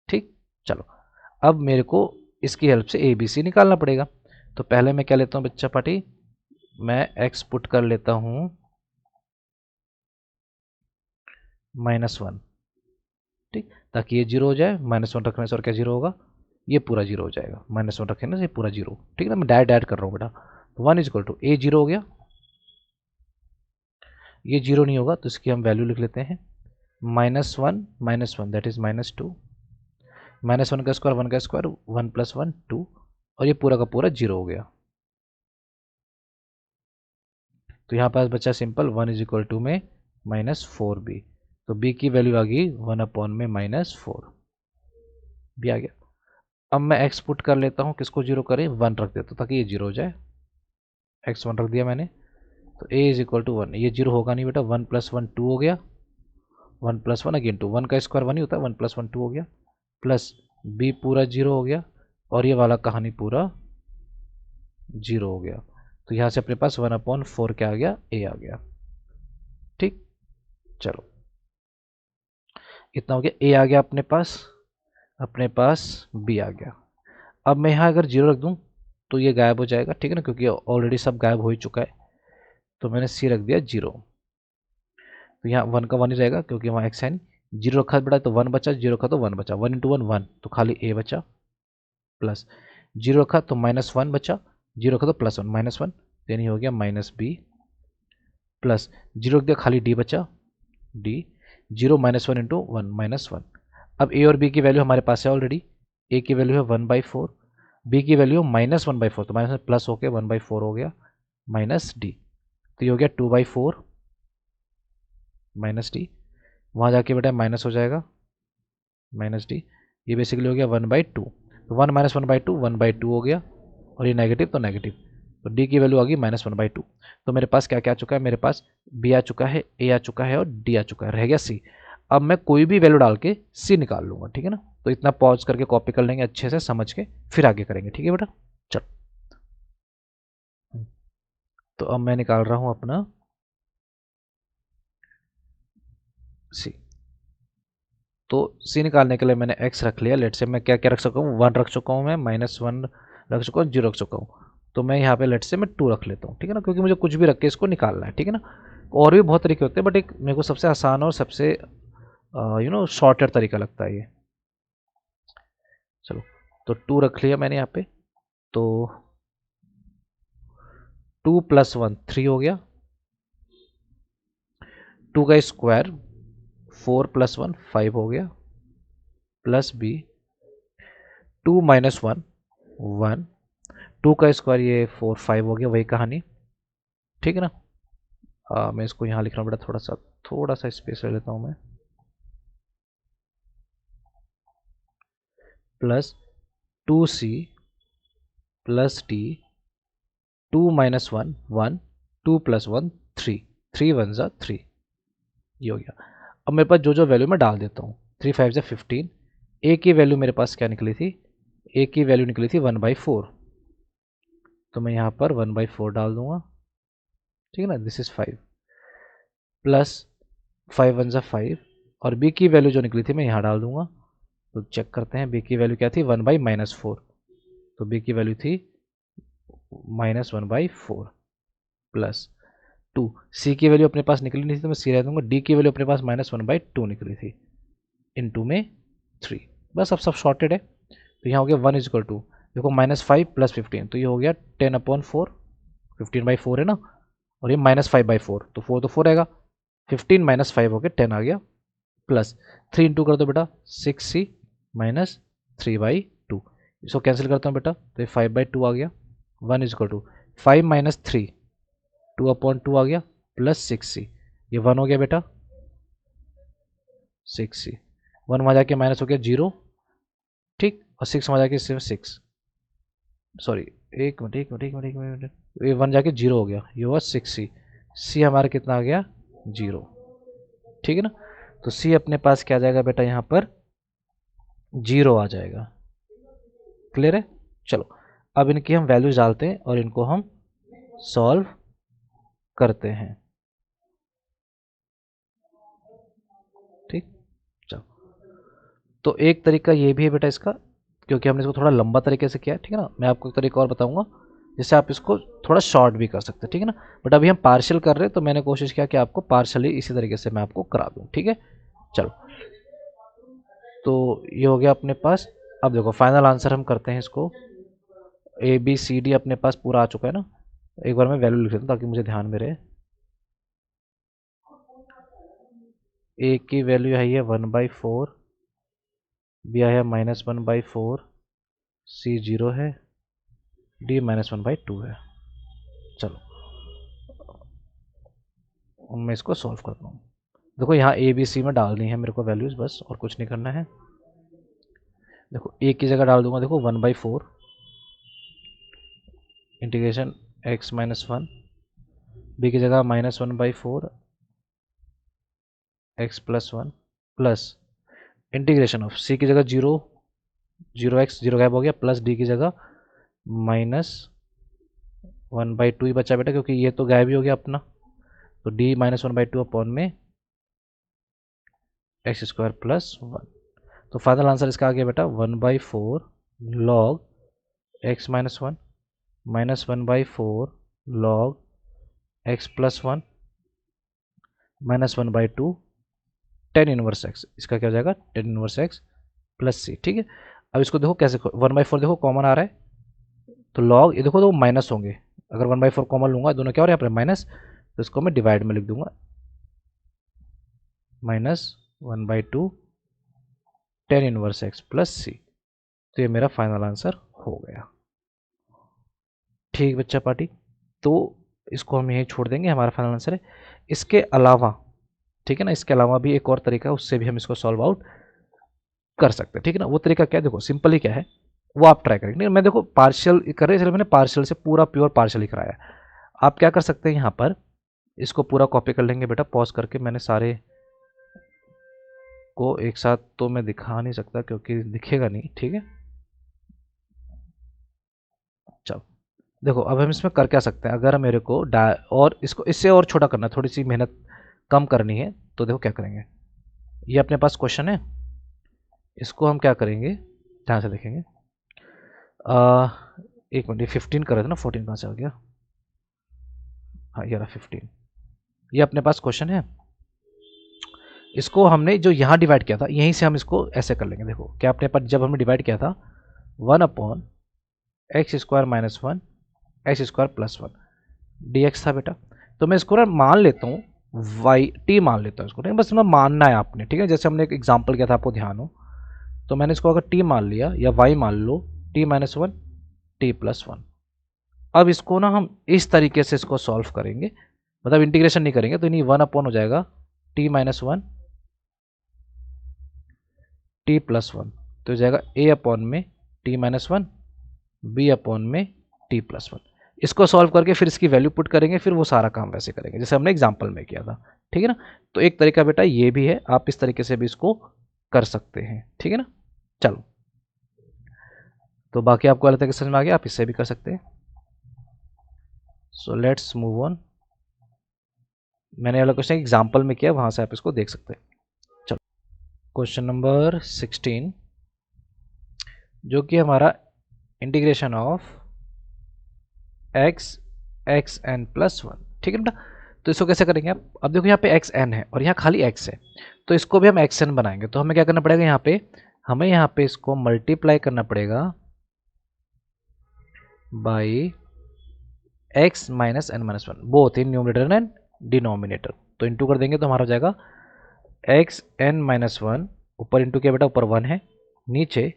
ठीक, चलो अब मेरे को इसकी हेल्प से ए बी सी निकालना पड़ेगा। तो पहले मैं क्या लेता हूँ बच्चा पार्टी, मैं एक्स पुट कर लेता हूँ -1, ठीक, ताकि ये जीरो हो जाए। -1 रखने से और क्या जीरो होगा, ये पूरा जीरो हो जाएगा। -1 रखने से पूरा जीरो, ठीक है ना, मैं डायरेक्ट ऐड कर रहा हूँ बेटा। 1 is equal to A zero हो गया, ये जीरो नहीं होगा तो इसकी हम वैल्यू लिख लेते हैं -1 दैट इज -2, -1 का स्क्वायर 1 का स्क्वायर 1 + 1 2, और ये पूरा का पूरा जीरो हो गया। तो यहाँ पास बचा सिंपल 1 इज इक्वल टू में -4b, तो b की वैल्यू आ गई 1 में -4 भी आ गया। अब मैं x पुट कर लेता हूँ, किसको जीरो करें, 1 रख देता हूँ ताकि ये जीरो हो जाए। x1 रख दिया मैंने, तो a इज इक्वल टू 1, ये जीरो होगा नहीं बेटा, 1 + 1 2 हो गया, 1 + 1 अगेन 2, 1 का स्क्वायर 1 ही होता है, 1 + 1 2 हो गया, प्लस b पूरा जीरो हो गया, और ये वाला कहानी पूरा जीरो हो गया। तो यहाँ से अपने पास 1/4 क्या आ गया, a आ गया। ठीक, चलो इतना हो गया, a आ गया अपने पास b आ गया। अब मैं यहाँ अगर जीरो रख दूँ तो ये गायब हो जाएगा, ठीक है ना, क्योंकि ऑलरेडी सब गायब हो ही चुका है। तो मैंने c रख दिया जीरो, तो यहाँ 1 का 1 ही रहेगा क्योंकि वहाँ x है नहीं। जीरो रखा बेटा तो 1 बचा, जीरो रखा तो 1 बचा, 1 × 1 1, तो खाली a बचा, प्लस जीरो रखा तो -1 बचा, जीरो रखा तो +1 -1, यानी हो गया -b, प्लस जीरो रख दिया खाली d बचा, d, जीरो -1 × 1 -1। अब a और b की वैल्यू हमारे पास है ऑलरेडी, a की वैल्यू है 1/4, b की वैल्यू -1/4, तो माइनस प्लस होके 1/4 हो गया, माइनस d, तो ये हो गया 2/4 माइनस डी, वहाँ जाके बेटा माइनस हो जाएगा माइनस डी, ये बेसिकली हो गया 1/2, तो 1 - 1/2 1/2 हो गया, और ये नेगेटिव तो नेगेटिव, तो डी की वैल्यू आ गई -1/2। तो मेरे पास क्या क्या आ चुका है, मेरे पास बी आ चुका है, ए आ चुका है, और डी आ चुका है, रह गया सी। अब मैं कोई भी वैल्यू डाल के सी निकाल लूँगा, ठीक है ना। तो इतना पॉज करके कॉपी कर लेंगे अच्छे से समझ के, फिर आगे करेंगे, ठीक है बेटा। चलो, तो अब मैं निकाल रहा हूँ अपना सी। तो सी निकालने के लिए मैंने x रख लिया, लेट से मैं क्या क्या रख चुका हूँ, 1 रख चुका हूँ, मैं -1 रख चुका हूँ, 0 रख चुका हूँ, तो मैं यहाँ पे लेट से मैं 2 रख लेता हूँ, ठीक है ना, क्योंकि मुझे कुछ भी रख के इसको निकालना है, ठीक है ना। और भी बहुत तरीके होते हैं, बट एक मेरे को सबसे आसान और सबसे शॉर्टेड तरीका लगता है ये। चलो, तो 2 रख लिया मैंने यहाँ पे, तो 2 + 1 3 हो गया, 2 का स्क्वायर 4 + 1 5 हो गया, प्लस b 2 - 1 1, 2 का स्क्वायर ये 4 5 हो गया, वही कहानी, ठीक है ना। मैं इसको यहाँ लिख रहा हूँ बेटा, थोड़ा सा स्पेस ले लेता हूँ मैं, प्लस 2c प्लस d 2 - 1 1, 2 + 1 3, 3 1 ज़ा 3, ये हो गया। अब मेरे पास जो जो वैल्यू मैं डाल देता हूँ, 3 5 ज़ा 15, ए की वैल्यू मेरे पास क्या निकली थी, ए की वैल्यू निकली थी 1/4, तो मैं यहाँ पर 1/4 डाल दूंगा, ठीक है ना, दिस इज 5, प्लस 5 1 ज़ा 5, और बी की वैल्यू जो निकली थी मैं यहाँ डाल दूंगा। तो चेक करते हैं, बी की वैल्यू क्या थी, 1/-4, तो बी की वैल्यू थी -1/4, प्लस 2, सी की वैल्यू अपने पास निकली नहीं थी तो मैं सी रह दूंगा, डी की वैल्यू अपने पास -1/2 निकली थी, इनटू में 3, बस अब सब शॉर्टेड है। तो यहाँ हो गया 1 इज इक्वल टू, देखो -5 + 15, तो ये हो गया 10/4, 15/4 है ना, और ये -5/4, तो 4 तो 4 रहेगा, 15 - 5 हो गया 10 आ गया, प्लस 3 इंटू कर दो बेटा 6c -3/2, इसको कैंसिल करता हूँ बेटा, तो ये 5/2 आ गया, 1 इज इक्वल टू 5 - 3 2/2 आ गया, प्लस 6c, ये 1 हो गया बेटा, 6c 1 वहाँ जाके माइनस हो गया 0, ठीक, और 6 वहाँ जाके इसमें 6, सॉरी एक मिनट, ये 1 जाके 0 हो गया, ये हुआ 6C। C हमारा कितना आ गया 0, ठीक है ना। तो C अपने पास क्या आ जाएगा बेटा, यहाँ पर 0 आ जाएगा। क्लियर है। चलो अब इनकी हम वैल्यूज डालते हैं और इनको हम सॉल्व करते हैं। ठीक, चलो। तो एक तरीका ये भी है बेटा इसका, क्योंकि हमने इसको थोड़ा लंबा तरीके से किया है, ठीक है ना। मैं आपको एक तरीका और बताऊंगा जिससे आप इसको थोड़ा शॉर्ट भी कर सकते हैं, ठीक है ना। बट अभी हम पार्शियल कर रहे हैं तो मैंने कोशिश किया कि आपको पार्शियली इसी तरीके से मैं आपको करा दूं, ठीक है। चलो, तो ये हो गया अपने पास। अब देखो फाइनल आंसर हम करते हैं इसको। ए बी सी डी अपने पास पूरा आ चुका है ना। एक बार मैं वैल्यू लिख देता हूँ ताकि मुझे ध्यान में रहे। ए की वैल्यू आई है 1/4, बी आई है -1/4, सी 0 है, डी -1/2 है। चलो मैं इसको सॉल्व करता हूँ। देखो यहाँ ए बी सी में डालनी है मेरे को वैल्यूज, बस और कुछ नहीं करना है। देखो ए की जगह डाल दूंगा, देखो 1/4 इंटीग्रेशन x-1, बी की जगह -1/4 x+1 प्लस इंटीग्रेशन ऑफ सी की जगह 0, 0x 0 गायब हो गया, प्लस डी की जगह -1/2 ही बचा बेटा, क्योंकि ये तो गायब ही हो गया अपना। तो डी -1/2 अपॉन में x² + 1। तो फाइनल आंसर इसका आ गया बेटा 1/4 log x-1 -1/4 log x+1 -1/2 tan inverse x। इसका क्या हो जाएगा tan inverse x plus c, ठीक है। अब इसको देखो कैसे, 1/4 देखो कॉमन आ रहा है, तो log ये देखो तो माइनस होंगे, अगर 1/4 कॉमन लूंगा दोनों क्या हो रहा है यहाँ पर माइनस, तो इसको मैं डिवाइड में लिख दूंगा -1/2 tan inverse x plus c. तो ये मेरा फाइनल आंसर हो गया। ठीक बच्चा पार्टी, तो इसको हम यहीं छोड़ देंगे, हमारा फाइनल आंसर है। इसके अलावा, ठीक है ना, इसके अलावा भी एक और तरीका है, उससे भी हम इसको सॉल्व आउट कर सकते हैं, ठीक है ना। वो तरीका क्या है, देखो सिंपल ही क्या है वो आप ट्राई करेंगे। मैं देखो पार्शियल कर रहे, इसलिए मैंने पार्शियल से पूरा प्योर पार्शियल ही कराया है। आप क्या कर सकते हैं, यहाँ पर इसको पूरा कॉपी कर लेंगे बेटा, पॉज करके। मैंने सारे को एक साथ तो मैं दिखा नहीं सकता क्योंकि दिखेगा नहीं, ठीक है। चलो देखो अब हम इसमें कर क्या सकते हैं, अगर मेरे को और इसको इससे और छोटा करना है, थोड़ी सी मेहनत कम करनी है, तो देखो क्या करेंगे। ये अपने पास क्वेश्चन है, इसको हम क्या करेंगे, ध्यान से देखेंगे। एक मिनट, ये 15 कर रहे थे ना, 14 कहाँ से आ गया। हाँ ये रहा 15। ये अपने पास क्वेश्चन है, इसको हमने जो यहाँ डिवाइड किया था यहीं से हम इसको ऐसे कर लेंगे। देखो क्या अपने पास जब हमने डिवाइड किया था 1/x² - 1 x² + 1 dx था बेटा। तो मैं इसको ना मान लेता हूँ वाई टी मान लेता हूँ इसको, ठीक है। बस मैं मानना है आपने, ठीक है। जैसे हमने एक एग्जाम्पल किया था, आपको ध्यान हो, तो मैंने इसको अगर टी मान लिया या वाई मान लो, t-1 t+1। अब इसको ना हम इस तरीके से इसको सॉल्व करेंगे, मतलब इंटीग्रेशन नहीं करेंगे, तो नहीं 1 हो जाएगा t-1 t+1, तो हो जाएगा a में t-1 b में t+1। इसको सॉल्व करके फिर इसकी वैल्यू पुट करेंगे, फिर वो सारा काम वैसे करेंगे जैसे हमने एग्जाम्पल में किया था, ठीक है ना। तो एक तरीका बेटा ये भी है, आप इस तरीके से भी इसको कर सकते हैं, ठीक है ना। चलो तो बाकी आपको अलग तरीके से समझ में आ गया, आप इससे भी कर सकते हैं। So let's move on. मैंने वाला क्वेश्चन एग्जाम्पल में किया, वहां से आप इसको देख सकते हैं। चलो क्वेश्चन नंबर 16, जो कि हमारा इंटीग्रेशन ऑफ x(n+1), ठीक है बेटा। तो इसको कैसे करेंगे आप, अब देखो यहाँ पे xn है और यहाँ खाली x है, तो इसको भी हम xn बनाएंगे। तो हमें क्या करना पड़ेगा, हमें यहाँ पे इसको मल्टीप्लाई करना पड़ेगा by x - n-1, both in numerator and denominator. तो इंटू कर देंगे तो हमारा हो जाएगा xn-1, ऊपर इंटू किया बेटा, ऊपर 1 है, नीचे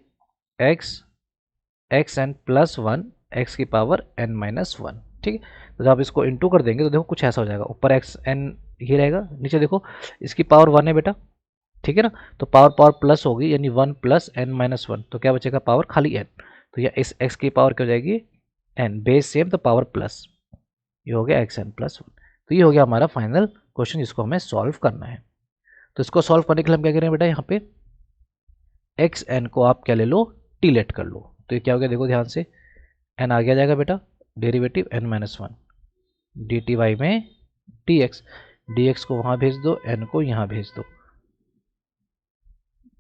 xn+1 x⁻n-1, ठीक है। तो जब आप इसको इंटू कर देंगे तो देखो कुछ ऐसा हो जाएगा, ऊपर xn ही रहेगा, नीचे देखो इसकी पावर 1 है बेटा, ठीक है ना। तो पावर पावर प्लस होगी, यानी 1 प्लस n माइनस 1, तो क्या बचेगा पावर खाली n। तो यह इस x की पावर क्या हो जाएगी n, बेस सेम तो पावर प्लस, ये हो गया एक्स एन प्लस 1। तो ये हो गया हमारा फाइनल क्वेश्चन जिसको हमें सॉल्व करना है। तो इसको सॉल्व करने के लिए हम क्या करें बेटा, यहाँ पे एक्स एन को आप क्या ले लो, टी लेट कर लो। तो ये क्या हो गया देखो ध्यान से, एन आ गया जाएगा बेटा derivative N minus 1 D T Y में डी एक्स, डी एक्स को वहाँ भेज दो, एन को यहाँ भेज दो,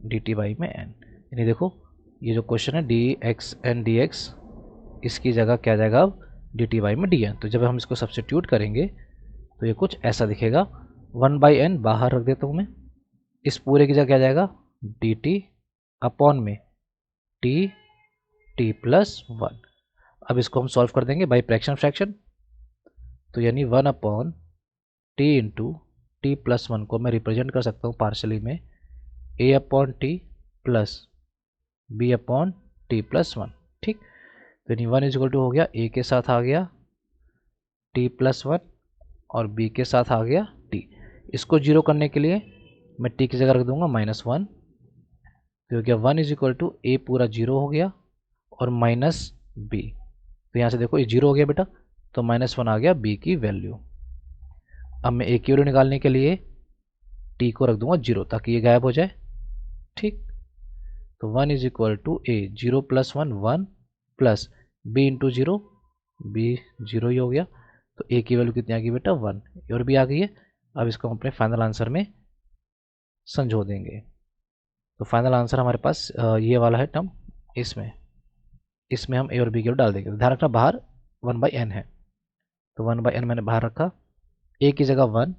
डी टी वाई में एन। यानी देखो ये जो क्वेश्चन है D X N D X, इसकी जगह क्या जाएगा अब डी टी वाई में डी एन। तो जब हम इसको सब्स्टिट्यूट करेंगे तो ये कुछ ऐसा दिखेगा, 1/n बाहर रख देता हूँ मैं, इस पूरे की जगह क्या जाएगा डी टी अपॉन में टी टी प्लस 1। अब इसको हम सॉल्व कर देंगे बाई फ्रैक्शन, तो यानी 1 upon t into t plus 1 को मैं रिप्रेजेंट कर सकता हूँ पार्शली में a upon t plus b upon t plus 1। ठीक, तो यानी 1 इज इक्वल टू हो गया ए के साथ आ गया टी प्लस 1 और बी के साथ आ गया टी। इसको जीरो करने के लिए मैं टी की जगह रख दूंगा -1, तो हो गया 1 इज इक्वल टू ए पूरा जीरो हो गया और माइनस बी। तो यहाँ से देखो ये जीरो हो गया बेटा, तो -1 आ गया बी की वैल्यू। अब मैं ए की वैल्यू निकालने के लिए टी को रख दूंगा जीरो ताकि ये गायब हो जाए। ठीक, तो 1 is equal to a, 0 plus 1 1 plus b into zero, b zero ही हो गया। तो ए की वैल्यू कितनी आ गई बेटा 1, और भी आ गई है। अब इसको हम अपने फाइनल आंसर में संजो देंगे। तो फाइनल आंसर हमारे पास ये वाला है टर्म, इसमें हम ए और बी की वैल्यू डाल देंगे। ध्यान रखना बाहर 1/n है, तो 1/n मैंने बाहर रखा, ए की जगह 1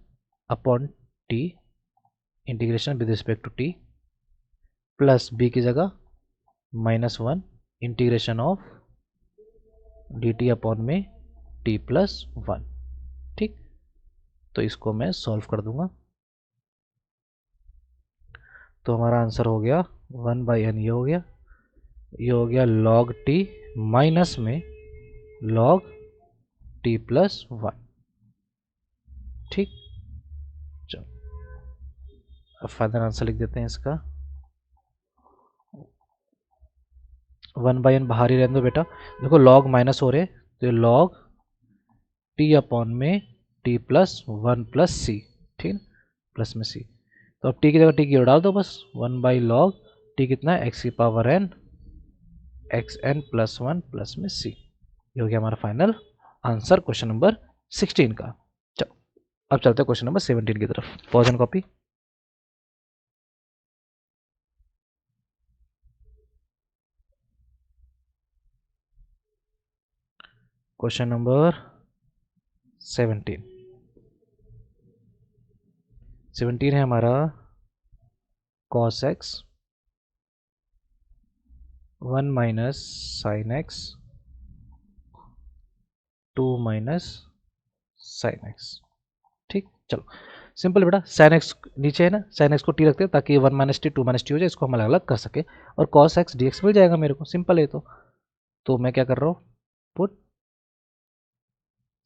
upon T integration with respect to T plus B की जगह -1 integration of D T upon में टी प्लस 1। ठीक, तो इसको मैं सॉल्व कर दूंगा। तो हमारा आंसर हो गया 1/n, ये हो गया log t माइनस में log t प्लस 1। ठीक, चलो अब फाइनल आंसर लिख देते हैं इसका। 1/n बाहर ही रहने दो बेटा, देखो log माइनस हो रहे, तो log t अपॉन में t प्लस 1 प्लस सी। ठीक, प्लस में सी, तो अब t की जगह t की डाल दो बस, 1/log t कितना है x की power n X N plus 1 plus में सी। ये हो गया हमारा फाइनल आंसर क्वेश्चन नंबर 16 का। चलो अब चलते हैं क्वेश्चन नंबर 17 की तरफ। Pause and copy. Question number 17 है हमारा cos x 1 minus sine x 2 minus sine x. ठीक, चलो सिंपल बेटा, साइन एक्स नीचे है ना, साइन एक्स को टी रखते हैं ताकि 1 माइनस टी 2 माइनस टी हो जाए, इसको हम अलग अलग कर सके, और cos x dx मिल जाएगा मेरे को, सिंपल है। तो मैं क्या कर रहा हूँ, put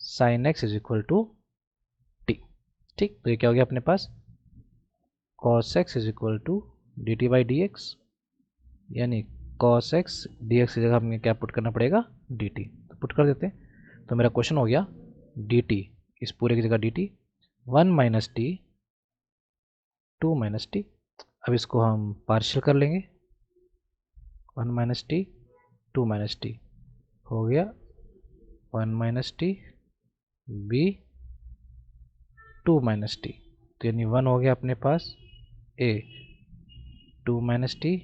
sine X is equal to T. ठीक, तो ये क्या हो गया अपने पास cos x is equal to D T by D X, यानी cos x dx की जगह हमें क्या पुट करना पड़ेगा dt, तो पुट कर देते हैं। तो मेरा क्वेश्चन हो गया dt, इस पूरे की जगह dt 1 minus T 2 minus T. अब इसको हम पार्शियल कर लेंगे, 1 माइनस टी 2 माइनस टी हो गया 1 minus T B 2 minus T, तो यानी 1 हो गया अपने पास a 2 minus T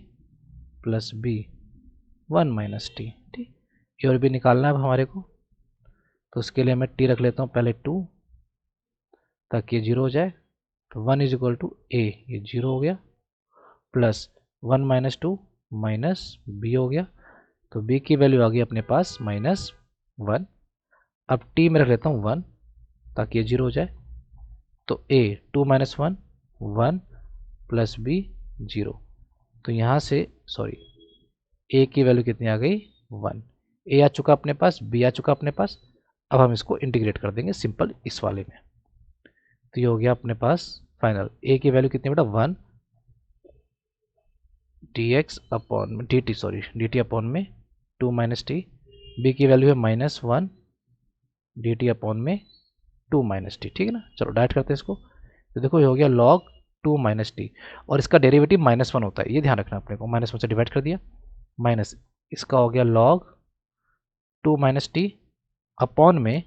plus B 1 minus T. ठीक, ये और भी निकालना है अब हमारे को, तो उसके लिए मैं टी रख लेता हूँ पहले 2 ताकि ये जीरो हो जाए। तो 1 इज इक्वल टू ए, ये जीरो हो गया, प्लस 1 माइनस 2 माइनस बी हो गया, तो बी की वैल्यू आ गई अपने पास -1। अब टी में रख लेता हूँ 1 ताकि ये जीरो हो जाए, तो ए 2 माइनस 1 1 प्लस बी 0। तो यहाँ से सॉरी ए की वैल्यू कितनी आ गई 1, ए आ चुका अपने पास, बी आ चुका अपने पास। अब हम इसको इंटीग्रेट कर देंगे सिंपल इस वाले में, तो ये हो गया अपने पास फाइनल। ए की वैल्यू कितनी बेटा 1, डी एक्स अपॉन में D T, sorry D T upon में 2 माइनस टी, बी की वैल्यू है -1 डी टी अपॉन में 2 माइनस टी, ठीक है ना। चलो डाइट करते हैं इसको, तो देखो ये हो गया log 2 माइनस टी, और इसका डेरिवेटिव -1 होता है, ये ध्यान रखना अपने को। -1 से डिवाइड कर दिया, माइनस इसका हो गया log 2 माइनस टी अपॉन में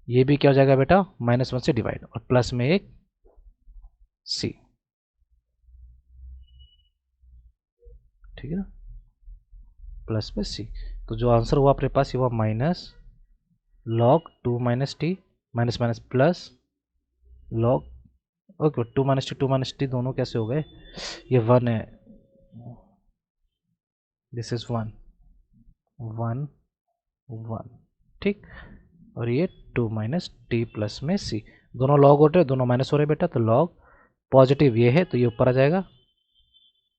ये भी क्या हो जाएगा बेटा, -1 से डिवाइड, और प्लस में एक सी, ठीक है ना, प्लस में सी। तो जो आंसर हुआ अपने पास ये हुआ -log 2 minus T, minus minus plus log, okay 2 minus T दोनों कैसे हो गए, ये 1 है, दिस इज 1 1 1, ठीक, और ये 2 माइनस टी प्लस में सी, दोनों लॉग हो रहे, दोनों माइनस हो रहे बेटा, तो लॉग पॉजिटिव ये है तो ये ऊपर आ जाएगा,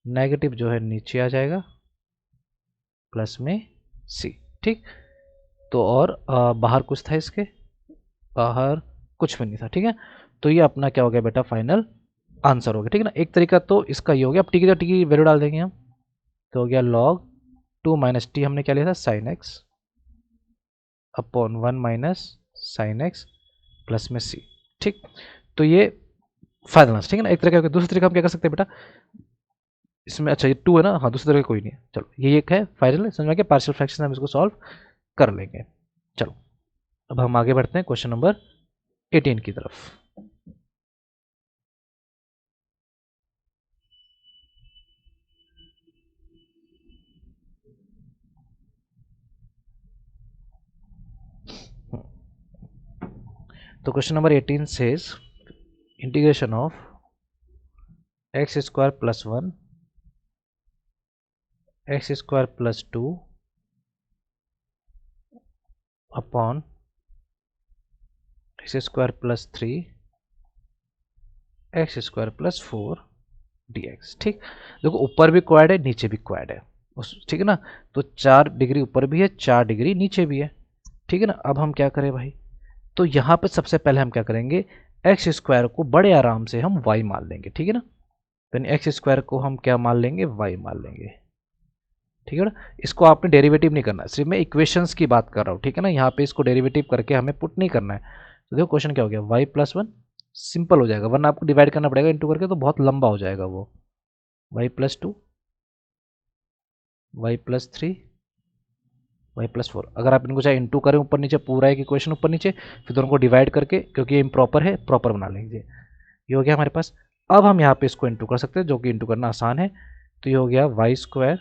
नेगेटिव जो है नीचे आ जाएगा, प्लस में सी, ठीक। तो और बाहर कुछ था इसके, बाहर कुछ भी नहीं था, ठीक है। तो ये अपना क्या हो गया बेटा, फाइनल आंसर हो गया, ठीक है ना। एक तरीका तो इसका ये हो गया, अब टी की वैल्यू डाल देंगे हम, तो हो गया log 2 माइनस टी, हमने क्या लिया था sine x upon 1 minus sine x plus में सी, ठीक। तो ये फाइनल आंसर, ठीक है ना, एक तरीका हो गया। दूसरी तरीका हम क्या कर सकते हैं बेटा इसमें, अच्छा ये 2 है ना, हाँ दूसरी तरीका कोई नहीं है, चलो ये एक है फाइनल, समझ में आ गया, पार्शियल फ्रैक्शन हम इसको सॉल्व कर लेंगे। चलो अब हम आगे बढ़ते हैं क्वेश्चन नंबर 18 की तरफ। तो question number 18 says integration of x square plus 1 x square plus 2 upon x square plus 3 x square plus 4 D x, ठीक। देखो ऊपर भी क्वाड है नीचे भी क्वाड है उस, ठीक है ना, तो 4 डिग्री ऊपर भी है 4 डिग्री नीचे भी है, ठीक है ना। अब हम क्या करें भाई, तो यहाँ पे सबसे पहले हम क्या करेंगे, एक्स स्क्वायर को बड़े आराम से हम वाई मान लेंगे, ठीक है ना। तो एक्स स्क्वायर को हम क्या मान लेंगे, वाई मान लेंगे, ठीक है ना। इसको आपने डेरिवेटिव नहीं करना है, सिर्फ मैं इक्वेशंस की बात कर रहा हूँ, ठीक है ना। यहाँ पे इसको डेरिवेटिव करके हमें पुट नहीं करना है। तो देखो क्वेश्चन क्या हो गया, वाई प्लस 1 सिंपल हो जाएगा, वरना आपको डिवाइड करना पड़ेगा इंटू करके, तो बहुत लंबा हो जाएगा वो, Y plus 2 Y plus 3 Y plus 4, अगर आप इनको चाहे इंटू करें ऊपर नीचे, पूरा एक इक्वेशन ऊपर नीचे, फिर दोनों को डिवाइड करके, क्योंकि ये इम्प्रॉपर है प्रॉपर बना लेंगे, ये हो गया हमारे पास। अब हम यहाँ पे इसको इंटू कर सकते हैं, जो कि इंटू करना आसान है, तो ये हो गया वाई स्क्वायर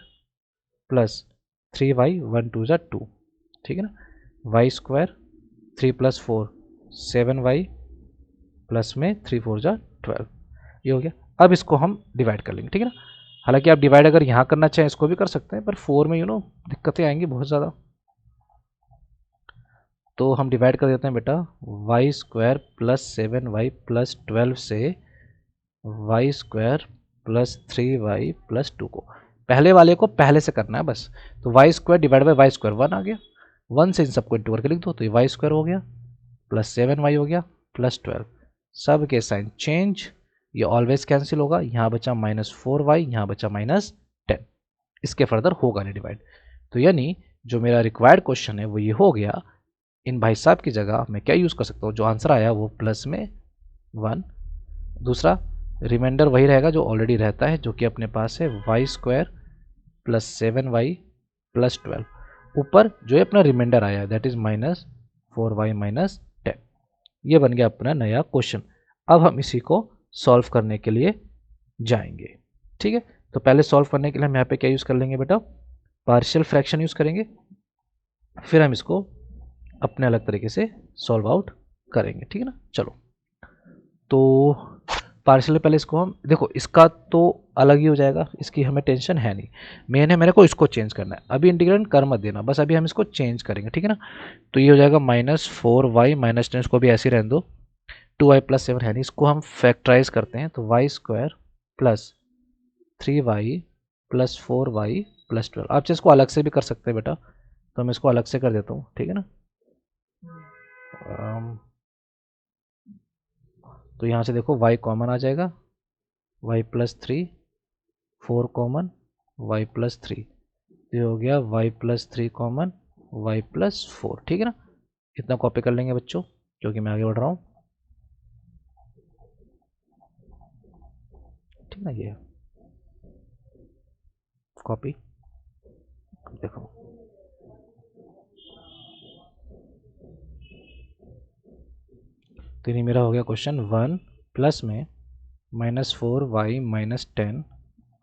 प्लस 3y 1 2 ज़ा 2, ठीक है ना, Y square 3 plus 4 7y plus में 3 4 ज़ा 12, ये हो गया। अब इसको हम डिवाइड कर लेंगे, ठीक है ना। हालांकि आप डिवाइड अगर यहाँ करना चाहें इसको भी कर सकते हैं, पर 4 में दिक्कतें आएंगी बहुत ज़्यादा, तो हम डिवाइड कर देते हैं बेटा, Y square plus 7y plus 12 से Y square plus 3y plus 2 को, पहले वाले को पहले से करना है बस, तो Y square divide by Y square 1 आ गया, 1 से इन सबको इंटू करके लिख दो, तो ये वाई स्क्वायर हो गया प्लस 7y हो गया प्लस 12, सब के साइन चेंज, ये ऑलवेज कैंसिल होगा, यहाँ बचा -4y, यहाँ बचा -10, इसके फर्दर होगा नहीं डिवाइड। तो यानी जो मेरा रिक्वायर्ड क्वेश्चन है वो ये हो गया, इन भाई साहब की जगह मैं क्या यूज़ कर सकता हूँ, जो आंसर आया वो प्लस में 1, दूसरा रिमाइंडर वही रहेगा जो ऑलरेडी रहता है, जो कि अपने पास है Y square plus 7y plus 12, ऊपर जो है अपना रिमाइंडर आया दैट इज -4y -10, ये बन गया अपना नया क्वेश्चन। अब हम इसी को सॉल्व करने के लिए जाएंगे, ठीक है। तो पहले सॉल्व करने के लिए हम यहाँ पे क्या यूज़ कर लेंगे बेटा, पार्शियल फ्रैक्शन यूज़ करेंगे, फिर हम इसको अपने अलग तरीके से सॉल्व आउट करेंगे, ठीक है ना। चलो तो पार्शियल पहले इसको हम देखो, इसका तो अलग ही हो जाएगा, इसकी हमें टेंशन है नहीं, मेन है मेरे को इसको चेंज करना है, अभी इंटीग्रेट कर मत देना, बस अभी हम इसको चेंज करेंगे, ठीक है ना। तो ये हो जाएगा -4y -10, इसको भी ऐसे ही रहने दो, 2y प्लस 7 है नहीं, इसको हम फैक्टराइज करते हैं, तो Y square plus 3y plus 4y plus 12, आप इसको अलग से भी कर सकते हैं बेटा, तो मैं इसको अलग से कर देता हूँ, ठीक है ना। तो यहाँ से देखो y कॉमन आ जाएगा, y plus 3 4 common Y plus three, तो ये हो गया Y plus three common Y plus four. ठीक है ना, इतना कॉपी कर लेंगे बच्चों क्योंकि मैं आगे बढ़ रहा हूँ। ठीक ना, ये कॉपी देखो, तो ये मेरा हो गया क्वेश्चन वन प्लस में minus four Y minus ten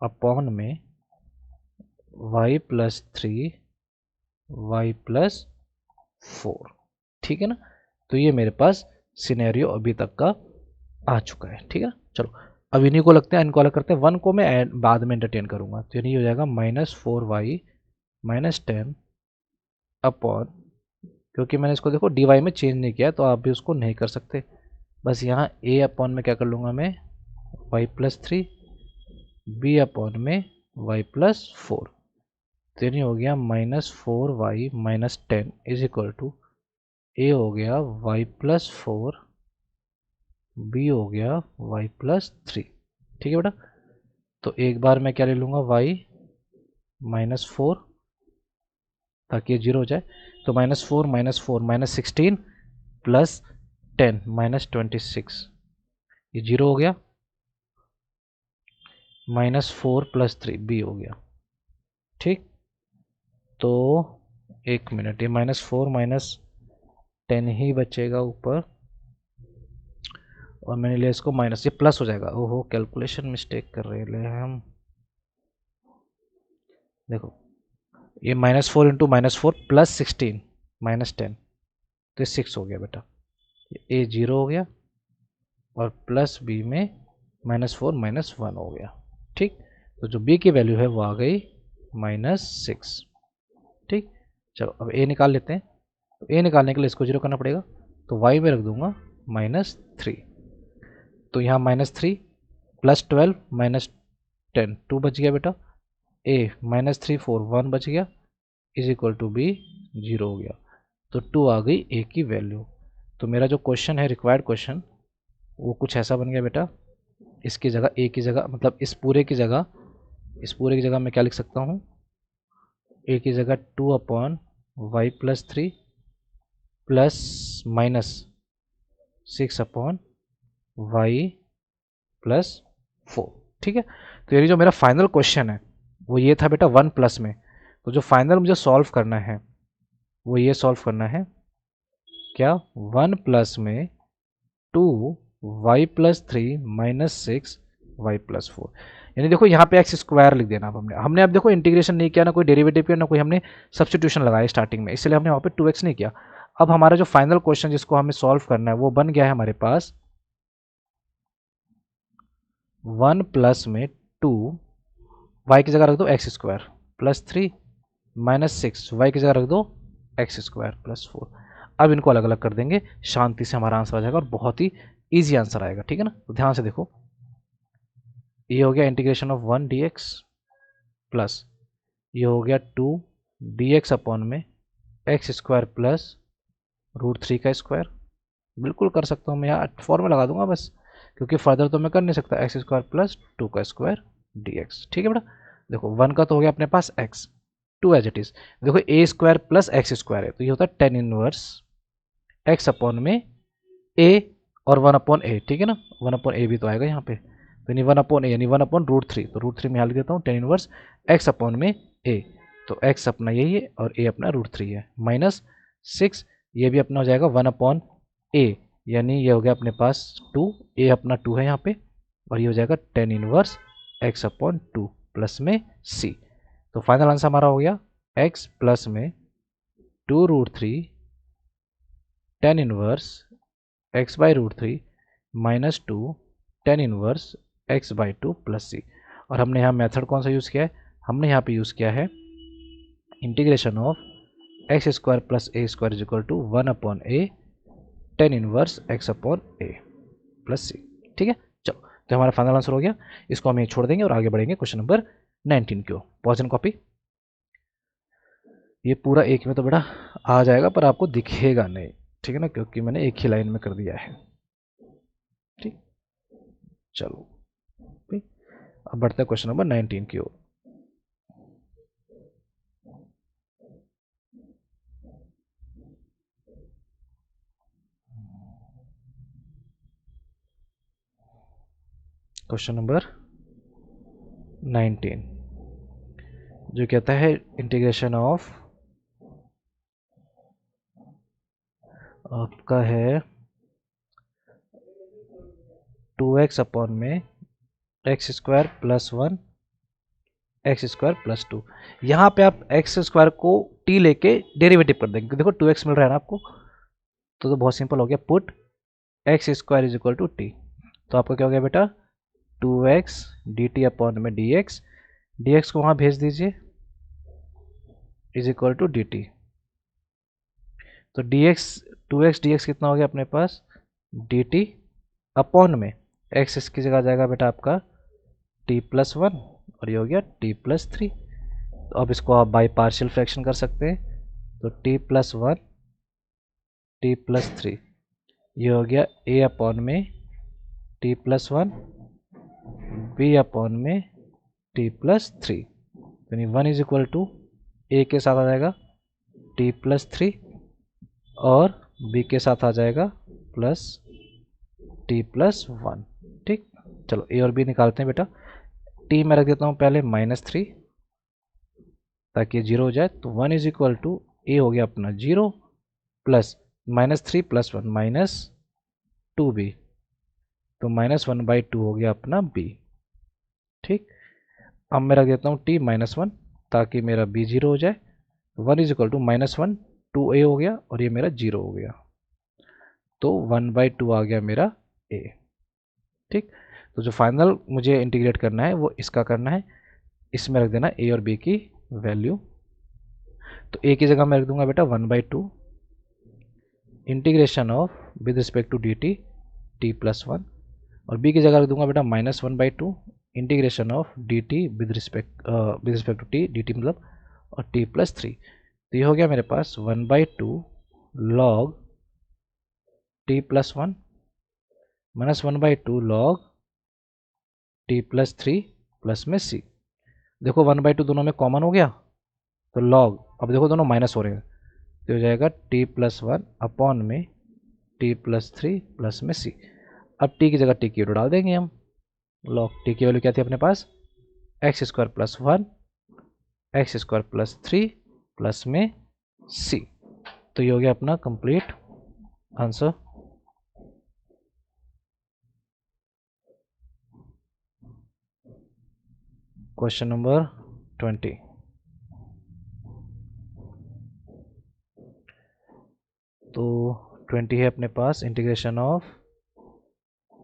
upon में y plus three y plus four. ठीक है ना, तो ये मेरे पास सिनेरियो अभी तक का आ चुका है। ठीक है ना, चलो अब इन्हीं को लगते हैं, इनको अलग करते हैं। वन को मैं बाद में एंटरटेन करूंगा, तो ये हो जाएगा minus four Y minus ten upon, क्योंकि मैंने इसको देखो डी वाई में चेंज नहीं किया तो आप भी उसको नहीं कर सकते, बस यहाँ ए अपॉन में क्या कर लूँगा मैं y plus three, b upon में वाई प्लस फोर। तो ये हो गया minus four Y minus ten is equal to a हो गया वाई प्लस फोर, बी हो गया वाई प्लस थ्री। ठीक है बेटा, तो एक बार मैं क्या ले लूँगा वाई माइनस फोर ताकि ये जीरो हो जाए, तो minus four minus sixteen plus ten minus twenty six, ये जीरो हो गया, minus four plus three B हो गया। ठीक, तो एक मिनट, ये माइनस फोर माइनस टेन ही बचेगा ऊपर, और मैंने लिया इसको माइनस, ये प्लस हो जाएगा। ओहो कैलकुलेशन मिस्टेक कर रहे हैं हम, देखो ये minus four into minus four plus sixteen minus ten, तो ये सिक्स हो गया बेटा, ए जीरो हो गया, और प्लस बी में माइनस फोर माइनस वन हो गया। ठीक, तो जो बी की वैल्यू है वो आ गई माइनस सिक्स। ठीक, चलो अब ए निकाल लेते हैं, तो ए निकालने के लिए इसको जीरो करना पड़ेगा, तो वाई में रख दूंगा माइनस थ्री, तो यहाँ minus three plus twelve minus ten two बच गया बेटा, A minus three four one बच गया is equal to B zero हो गया, तो टू आ गई ए की वैल्यू। तो मेरा जो क्वेश्चन है रिक्वायर्ड क्वेश्चन वो कुछ ऐसा बन गया बेटा, इसकी जगह ए की जगह, मतलब इस पूरे की जगह मैं क्या लिख सकता हूँ, ए की जगह two upon Y plus three plus minus six upon Y plus four. ठीक है, तो ये जो मेरा फाइनल क्वेश्चन है वो ये था बेटा वन प्लस में, तो जो फाइनल मुझे सॉल्व करना है वो ये सॉल्व करना है क्या, वन प्लस में two Y plus three minus six Y plus four. यानी देखो यहाँ पे एक्स स्क्वायर लिख देना, अब हमने अब देखो इंटीग्रेशन नहीं किया, ना कोई डेरिवेटिव किया, ना कोई हमने सब्स्टिट्यूशन लगाया स्टार्टिंग में, इसलिए हमने वहाँ पे टू एक्स नहीं किया। अब हमारा जो फाइनल क्वेश्चन जिसको हमें सॉल्व करना है वो बन गया है हमारे पास वन प्लस में टू वाई की जगह रख दो x square plus three minus six y की जगह रख दो एक्स स्क्वायर प्लस फोर। अब इनको अलग अलग कर देंगे, शांति से हमारा आंसर आ जाएगा और बहुत ही ईजी आंसर आएगा। ठीक है ना, तो ध्यान से देखो, ये हो गया integration of one d x plus ये हो गया टू डी एक्स अपॉन में x square plus root three का स्क्वायर। बिल्कुल कर सकता हूँ मैं, यहाँ फॉर्मूला लगा दूंगा बस, क्योंकि फर्दर तो मैं कर नहीं सकता, एक्स स्क्वायर प्लस टू का स्क्वायर डी एक्स। ठीक है बेटा, देखो वन का तो हो गया अपने पास x, to as it is, देखो a square plus x square है तो ये होता है टेन इनवर्स एक्स अपॉन में ए और वन अपॉन ए। ठीक है ना, वन अपॉन ए भी तो आएगा यहाँ पे, तो यानी वन अपॉन ए यानी वन अपॉन रूट थ्री, तो रूट थ्री में यहाँ लिख देता हूँ टेन इनवर्स एक्स अपॉन में ए, तो एक्स अपना यही है और ए अपना रूट थ्री है, माइनस सिक्स ये भी अपना हो जाएगा वन अपॉन ए, यानी ये हो गया अपने पास टू, ए अपना टू है यहाँ पे, और ये हो जाएगा tan inverse x upon two plus में सी। तो फाइनल आंसर हमारा हो गया एक्स प्लस में two root three tan inverse x by root three minus two tan inverse x by two plus c. और हमने यहाँ मेथड कौन सा यूज़ किया है, हमने यहाँ पे यूज़ किया है integration of x square plus a square is equal to one upon a tan inverse x upon a plus c. ठीक है, चलो तो हमारा फाइनल आंसर हो गया, इसको हम ये छोड़ देंगे और आगे बढ़ेंगे क्वेश्चन नंबर 19 की ओर। पॉज एंड कॉपी, ये पूरा एक में तो बेटा आ जाएगा पर आपको दिखेगा नहीं, ठीक है ना, क्योंकि मैंने एक ही लाइन में कर दिया है। ठीक, चलो अब बढ़ते हैं क्वेश्चन नंबर 19 की ओर। क्वेश्चन नंबर 19 जो कहता है इंटीग्रेशन ऑफ आपका है 2x अपॉन में x square plus 1 x square plus 2। यहाँ पे आप एक्स स्क्वायर को t लेके डेरिवेटिव कर देंगे। देखो 2x मिल रहा है ना आपको, तो बहुत सिंपल हो गया, put x square is equal to t. तो आपका क्या हो गया बेटा, 2x dt अपॉन में dx, dx को वहाँ भेज दीजिए इज इक्वल टू dt। तो dx 2x dx कितना हो गया अपने पास, dt अपॉन में x इसकी जगह आ जाएगा बेटा आपका t प्लस 1 और ये हो गया t प्लस 3। तो अब इसको आप बाई पार्शियल फ्रैक्शन कर सकते हैं, तो t प्लस 1 t प्लस 3 ये हो गया a अपॉन में t प्लस 1 b अपॉन में t प्लस 3। यानी 1 इज इक्वल टू a के साथ आ जाएगा t प्लस 3 और b के साथ आ जाएगा प्लस t प्लस 1। ठीक, चलो a और b निकालते हैं बेटा। t में रख देता हूँ पहले -3 ताकि 0 हो जाए। तो 1 इज इक्वल टू a हो गया अपना 0 प्लस -3 प्लस 1 -2b, तो -1/2 हो गया अपना b। ठीक, अब मैं रख देता हूँ t -1 ताकि मेरा b 0 हो जाए। 1 इज इक्वल टू -1 2a हो गया और ये मेरा 0 हो गया, तो 1/2 आ गया मेरा a। ठीक, तो जो फाइनल मुझे इंटीग्रेट करना है वो इसका करना है, इसमें रख देना a और b की वैल्यू। तो a की जगह मैं रख दूंगा बेटा 1/2 integration of with respect to dt t plus 1 और b की जगह रख दूंगा बेटा -1/2 integration of dt with respect to t, dt मतलब और t प्लस 3। तो ये हो गया मेरे पास 1/2 log t plus 1 -1/2 log t plus 3 plus में c। देखो 1/2 दोनों में कॉमन हो गया, तो log, अब देखो दोनों माइनस हो रहे हैं, तो हो जाएगा t प्लस 1 अपॉन में t प्लस 3 प्लस में c। अब t की जगह t की वैल्यू डाल देंगे हम। log t की वैल्यू क्या थी अपने पास, x square plus 1 x square plus 3 plus में c। तो ये हो गया अपना कंप्लीट आंसर। Question number 20। तो 20 है अपने पास इंटीग्रेशन ऑफ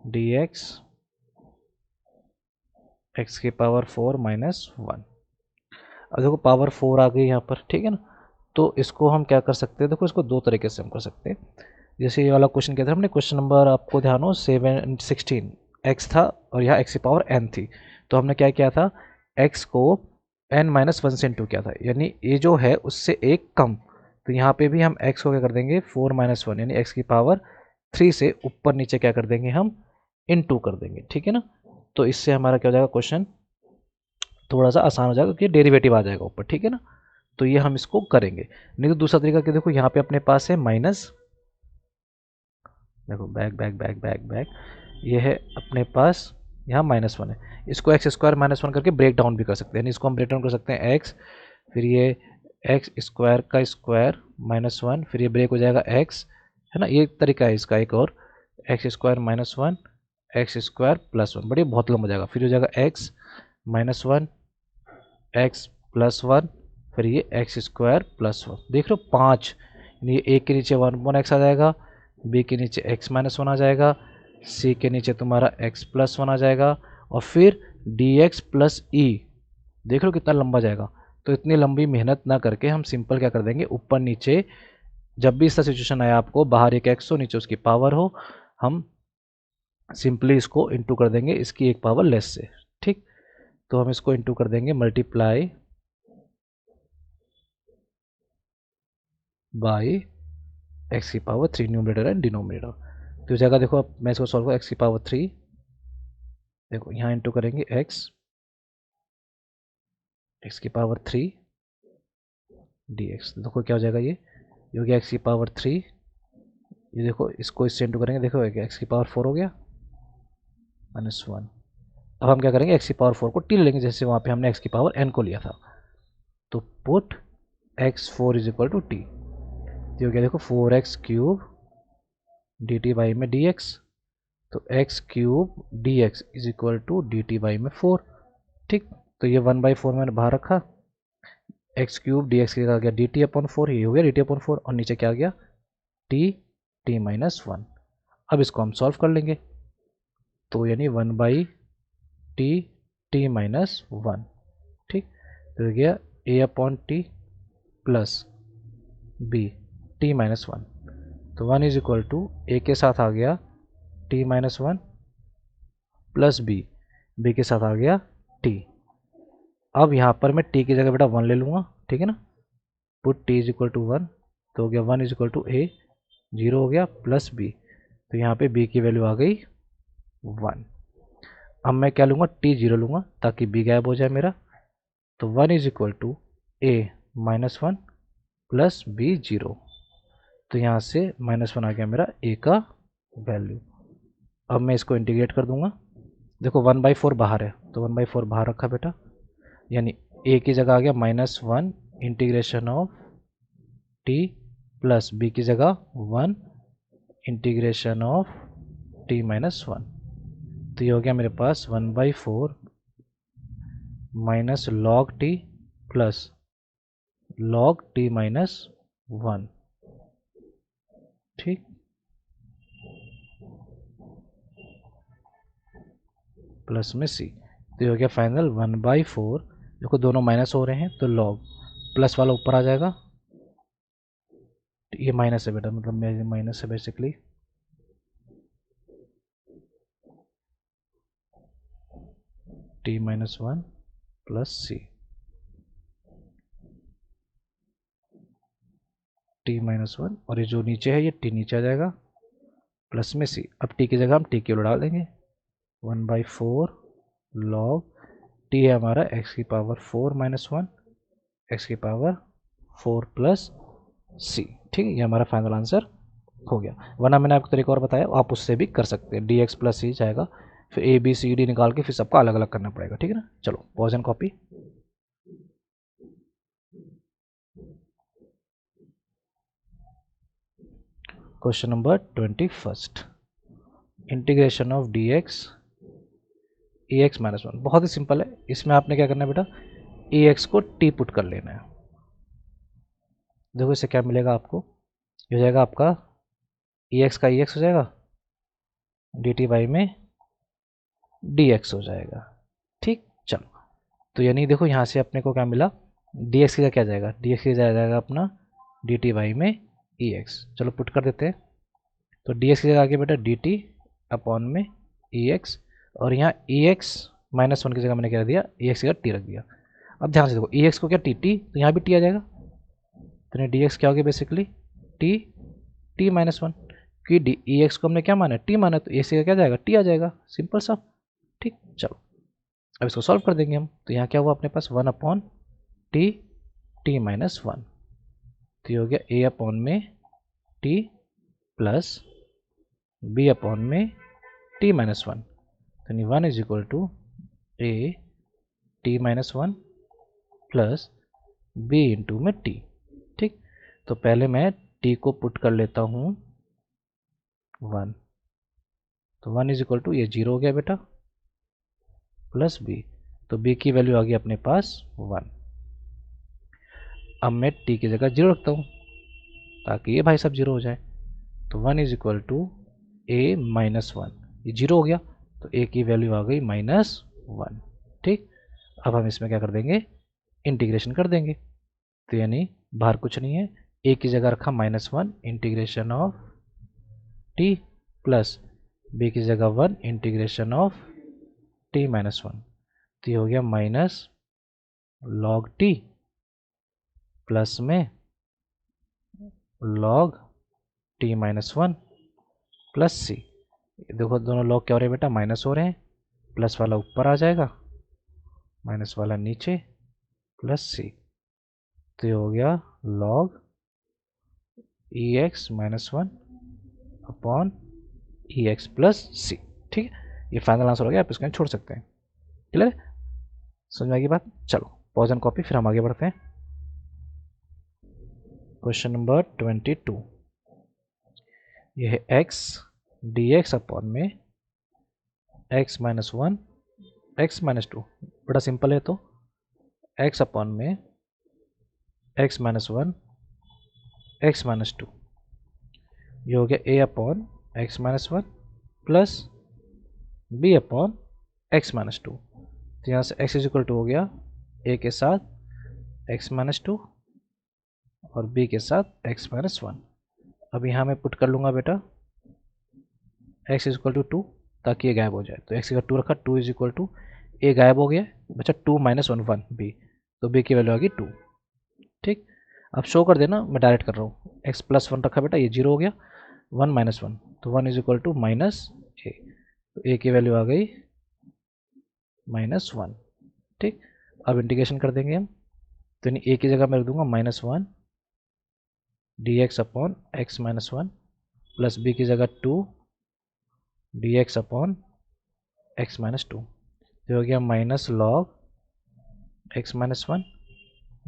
dx x की पावर 4 -1। अब देखो पावर 4 आ गई यहाँ पर, ठीक है ना। तो इसको हम क्या कर सकते हैं, देखो इसको दो तरीके से हम कर सकते हैं। जैसे ये वाला क्वेश्चन कहते हैं, हमने क्वेश्चन नंबर आपको ध्यान हो 16 x था और यहाँ x की पावर n थी। तो हमने क्या किया था, x को n-1 से इंटू किया था, यानी ये जो है उससे एक कम। तो यहाँ पे भी हम x को क्या कर देंगे 4 - 1 यानी x की पावर 3 से ऊपर नीचे क्या कर देंगे हम इनटू कर देंगे, ठीक है ना। तो इससे हमारा क्या हो जाएगा, क्वेश्चन थोड़ा सा आसान हो जाएगा क्योंकि डेरिवेटिव आ जाएगा ऊपर, ठीक है ना। तो ये हम इसको करेंगे। नहीं तो दूसरा तरीका कि देखो यहाँ पे अपने पास है माइनस, देखो back back back back back, ये है अपने पास यहाँ -1 है। इसको एक्स स्क्वायर -1 करके ब्रेक डाउन भी कर सकते हैं, इसको हम ब्रेक डाउन कर सकते हैं एक्स, फिर ये एक्स स्क्वायर का स्क्वायर -1, फिर ये ब्रेक हो जाएगा एक्स, है ना। ये तरीका है इसका एक और, x square -1 x square plus 1, बढ़िया बहुत लंबा हो जाएगा। फिर हो जाएगा एक्स -1 एक्स प्लस 1, फिर ये एक्स स्क्वायर प्लस 1, देख लो 5, यानी ए के नीचे 1 एक्स आ जाएगा, बी के नीचे x -1 आ जाएगा, सी के नीचे तुम्हारा x प्लस 1 आ जाएगा, और फिर dx प्लस ई, देख लो कितना लंबा जाएगा। तो इतनी लंबी मेहनत ना करके हम सिंपल क्या कर देंगे, ऊपर नीचे जब भी इसका सिचुएशन आया आपको, बाहर एक x हो नीचे उसकी पावर हो, हम सिंपली इसको इंटू कर देंगे इसकी एक पावर लेस से, ठीक। तो हम इसको इंटू कर देंगे मल्टीप्लाई बाई एक्स की पावर 3 न्यूमरेटर एंड डिनोमिनेटर। तो जगह देखो, अब मैं इसको सॉल्व करूँ, एक्स की पावर 3, देखो यहाँ इंटू करेंगे एक्स की पावर 3 dx, देखो क्या हो जाएगा, ये हो गया एक्स की पावर 3, ये देखो इसको इससे इंटू करेंगे, देखो एक्स की पावर 4 हो गया -1, अब हम क्या करेंगे, एक्स की पावर 4 को टी लेंगे, जैसे वहाँ पे हमने एक्स की पावर एन को लिया था। तो put x4 is equal to t, तो हो गया देखो 4x cube d T by में डी एक्स, तो x cube d x is equal to D T by में 4। ठीक, तो ये 1/4 मैंने बाहर रखा, एक्स क्यूब डी एक्स आ गया डी टी अपॉन 4, ये हो गया डी टी अपॉन 4, और नीचे क्या आ गया टी टी माइनस 1। अब इसको हम सॉल्व कर लेंगे, तो यानी 1/टी टी माइनस 1। ठीक, तो हो गया a upon t plus b t minus 1, तो 1 इज इक्वल टू ए के साथ आ गया टी माइनस 1 प्लस बी के साथ आ गया टी। अब यहाँ पर मैं टी की जगह बेटा 1 ले लूँगा, ठीक है ना, put t is equal to 1, तो हो गया 1 इज इक्वल टू ए, 0 हो गया प्लस बी, तो यहाँ पे बी की वैल्यू आ गई 1। अब मैं क्या लूँगा, टी 0 लूँगा ताकि बी गायब हो जाए मेरा, तो 1 is equal to a minus 1 plus b 0, तो यहाँ से -1 आ गया मेरा ए का वैल्यू। अब मैं इसको इंटीग्रेट कर दूंगा, देखो 1/4 बाहर है, तो 1/4 बाहर रखा बेटा, यानी ए की जगह आ गया -1 integration of t plus B की जगह 1 इंटीग्रेशन ऑफ टी माइनस 1, तो ये हो गया मेरे पास 1/4 minus log T plus log T minus 1। ठीक, प्लस में सी, तो ये हो गया फाइनल 1/4, देखो दोनों माइनस हो रहे हैं तो लॉग प्लस वाला ऊपर आ जाएगा, ये माइनस है बेटा, मतलब मेरे माइनस है बेसिकली, टी माइनस 1 प्लस सी, टी माइनस 1, और ये जो नीचे है ये टी नीचे आ जाएगा प्लस में सी। अब टी की जगह हम टी की डाल देंगे, 1/4 लॉग टी है हमारा एक्स की पावर 4 माइनस 1 एक्स की पावर 4 प्लस सी। ठीक है, ये हमारा फाइनल आंसर हो गया। वरना मैंने आपको तरीका और बताया, आप उससे भी कर सकते हैं, डी एक्स प्लस सी जाएगा, फिर ए बी सी डी निकाल के फिर सबका अलग अलग करना पड़ेगा। ठीक है ना, चलो pause and copy. Question number 21, integration of d x E x minus 1, बहुत ही सिंपल है। इसमें आपने क्या करना है बेटा, ई एक्स को टी पुट कर लेना है। देखो इससे क्या मिलेगा आपको, ये हो जाएगा आपका ई एक्स का ई एक्स हो जाएगा, डी टी वाई में डी एक्स हो जाएगा। ठीक, चलो, तो यानी देखो यहाँ से अपने को क्या मिला, डी एक्स का क्या जाएगा, डी एक्स का जाएगा अपना डी टी वाई में ई एक्स। चलो पुट कर देते हैं, तो डी एक्स की जगह आगे बेटा डी टी अपॉन में ई एक्स, और यहाँ ई एक्स माइनस 1 की जगह मैंने क्या दिया, ई एक्स की जगह टी रख दिया। अब ध्यान से देखो, ई एक्स को क्या टी टी, तो यहाँ भी टी आ जाएगा, तो डी एक्स क्या हो गया बेसिकली टी टी माइनस 1, कि डी ई एक्स को हमने क्या माना, टी माना, तो ए सी का क्या जाएगा, टी आ जाएगा, सिंपल सा। ठीक, चलो अब इसको सॉल्व कर देंगे हम, तो यहाँ क्या हुआ अपने पास 1 अपॉन टी टी माइनस 1, तो ये हो गया ए अपॉन में टी प्लस बी अपॉन में टी माइनस 1, तो 1 is equal to a t minus 1 plus b into में टी। ठीक, तो पहले मैं टी को पुट कर लेता हूँ 1, तो 1 इज इक्वल टू ये 0 हो गया बेटा प्लस बी, तो बी की वैल्यू आ गई अपने पास 1। अब मैं टी की जगह 0 रखता हूँ ताकि ये भाई सब 0 हो जाए, तो 1 is equal to a minus 1, ये 0 हो गया, तो ए की वैल्यू आ गई -1। ठीक, अब हम इसमें क्या कर देंगे, इंटीग्रेशन कर देंगे, तो यानी बाहर कुछ नहीं है, ए की जगह रखा -1 integration of t plus B की जगह 1 इंटीग्रेशन ऑफ टी माइनस 1, तो ये हो गया माइनस लॉग टी प्लस में लॉग टी माइनस 1 प्लस सी। देखो दोनों लॉग क्या हो रहे हैं बेटा, माइनस हो रहे हैं, प्लस वाला ऊपर आ जाएगा, माइनस वाला नीचे, प्लस सी, तो ये हो गया लॉग ई एक्स माइनस 1 अपॉन ई एक्स प्लस सी। ठीक है, ये फाइनल आंसर हो गया, आप इसको छोड़ सकते हैं। क्लियर है, समझ में आएगी बात। चलो पॉज एंड कॉपी, फिर हम आगे बढ़ते हैं। क्वेश्चन नंबर 22, ये है x dx अपॉन में x माइनस 1 x माइनस 2, बड़ा सिंपल है। तो x अपॉन में x माइनस 1 x माइनस 2, ये हो गया a upon x minus 1 plus b upon x minus 2। तो यहाँ से x इज इक्वल टू हो गया a के साथ x माइनस 2 और b के साथ x माइनस 1। अब यहाँ मैं पुट कर लूँगा बेटा x इज इक्वल टू 2, ताकि ये गायब हो जाए। तो x का 2 रखा, 2 इज इक्वल टू a गायब हो गया, बचा 2 माइनस 1 1 b, तो b की वैल्यू आ गई 2। ठीक, अब शो कर देना, मैं डायरेक्ट कर रहा हूँ। x प्लस 1 रखा बेटा, ये 0 हो गया, 1 माइनस 1, तो 1 is equal to minus a, तो a की वैल्यू आ गई माइनस 1। ठीक, अब इंटीग्रेशन कर देंगे हम, तो a की जगह मैं रख दूंगा minus 1 dx upon x minus 1 plus b की जगह 2 dx अपॉन x माइनस 2, ये हो गया माइनस लॉग x माइनस 1,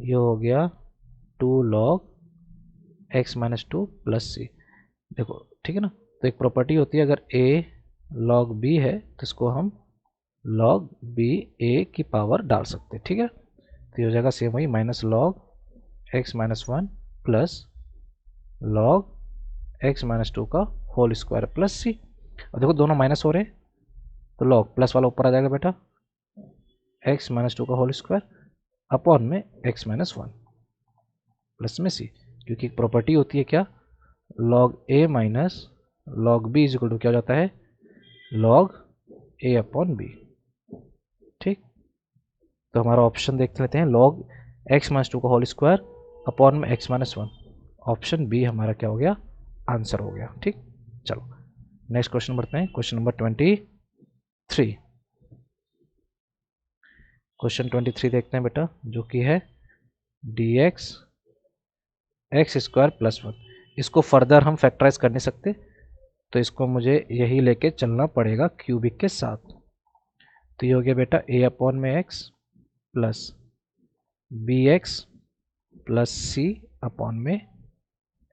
ये हो गया 2 log x minus 2 plus c। देखो ठीक है ना, तो एक प्रॉपर्टी होती है, अगर a log b है तो इसको हम log b a की पावर डाल सकते हैं। ठीक है, तो ये हो जाएगा सेम वही minus log x minus 1 plus log x minus 2 का होल स्क्वायर प्लस सी। और देखो दोनों माइनस हो रहे हैं, तो लॉग प्लस वाला ऊपर आ जाएगा बेटा, x माइनस 2 का होल स्क्वायर अपॉन में x माइनस 1 प्लस में सी, क्योंकि एक प्रॉपर्टी होती है क्या, log a minus log b is equal to क्या हो जाता है, लॉग a अपॉन b। ठीक, तो हमारा ऑप्शन देख लेते हैं, लॉग x माइनस 2 का होल स्क्वायर अपॉन में x माइनस 1, ऑप्शन बी हमारा क्या हो गया, आंसर हो गया। ठीक, चलो नेक्स्ट क्वेश्चन बढ़ते हैं। क्वेश्चन नंबर 23, क्वेश्चन 23 देखते हैं बेटा, जो कि है dx एक्स स्क्वायर प्लस 1। इसको फर्दर हम फैक्टराइज कर नहीं सकते, तो इसको मुझे यही लेके चलना पड़ेगा क्यूबिक के साथ। तो ये हो गया बेटा a अपॉन में x plus B x plus c upon में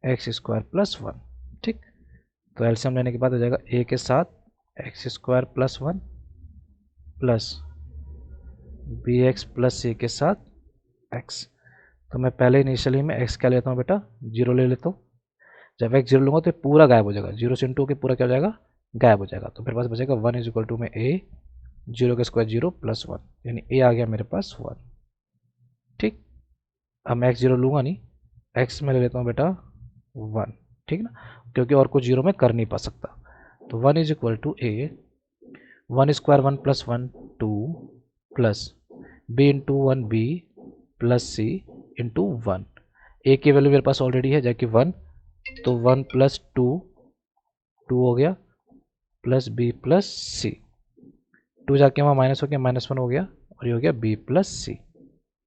एक्स स्क्वायर प्लस 1। ठीक, तो एलसीएम लेने के बाद हो जाएगा a के साथ x square plus 1 plus B x plus c के साथ x। तो मैं पहले इनिशियली में x क्या लेता हूँ बेटा, 0 ले लेता हूँ। जब x 0 लूँगा तो पूरा गायब हो जाएगा, 0 से इंटू होकर पूरा क्या हो जाएगा, गायब हो जाएगा। तो मेरे पास बचेगा 1 इज इक्वल टू में a 0 का स्क्वायर 0 प्लस 1, यानी a आ गया मेरे पास 1। ठीक, अब मैं x 0 लूँगा नहीं, x में ले लेता हूँ बेटा 1। ठीक ना, क्योंकि और कुछ 0 में कर नहीं पा सकता। तो 1 is equal to a 1 square 1 plus 1 2 plus b into 1 b plus c into 1। A की वैल्यू मेरे पास ऑलरेडी है जाके 1, तो 1 प्लस 2 2 हो गया प्लस बी प्लस सी, 2 जाके वहाँ माइनस हो गया, माइनस 1 हो गया, और ये हो गया बी प्लस सी।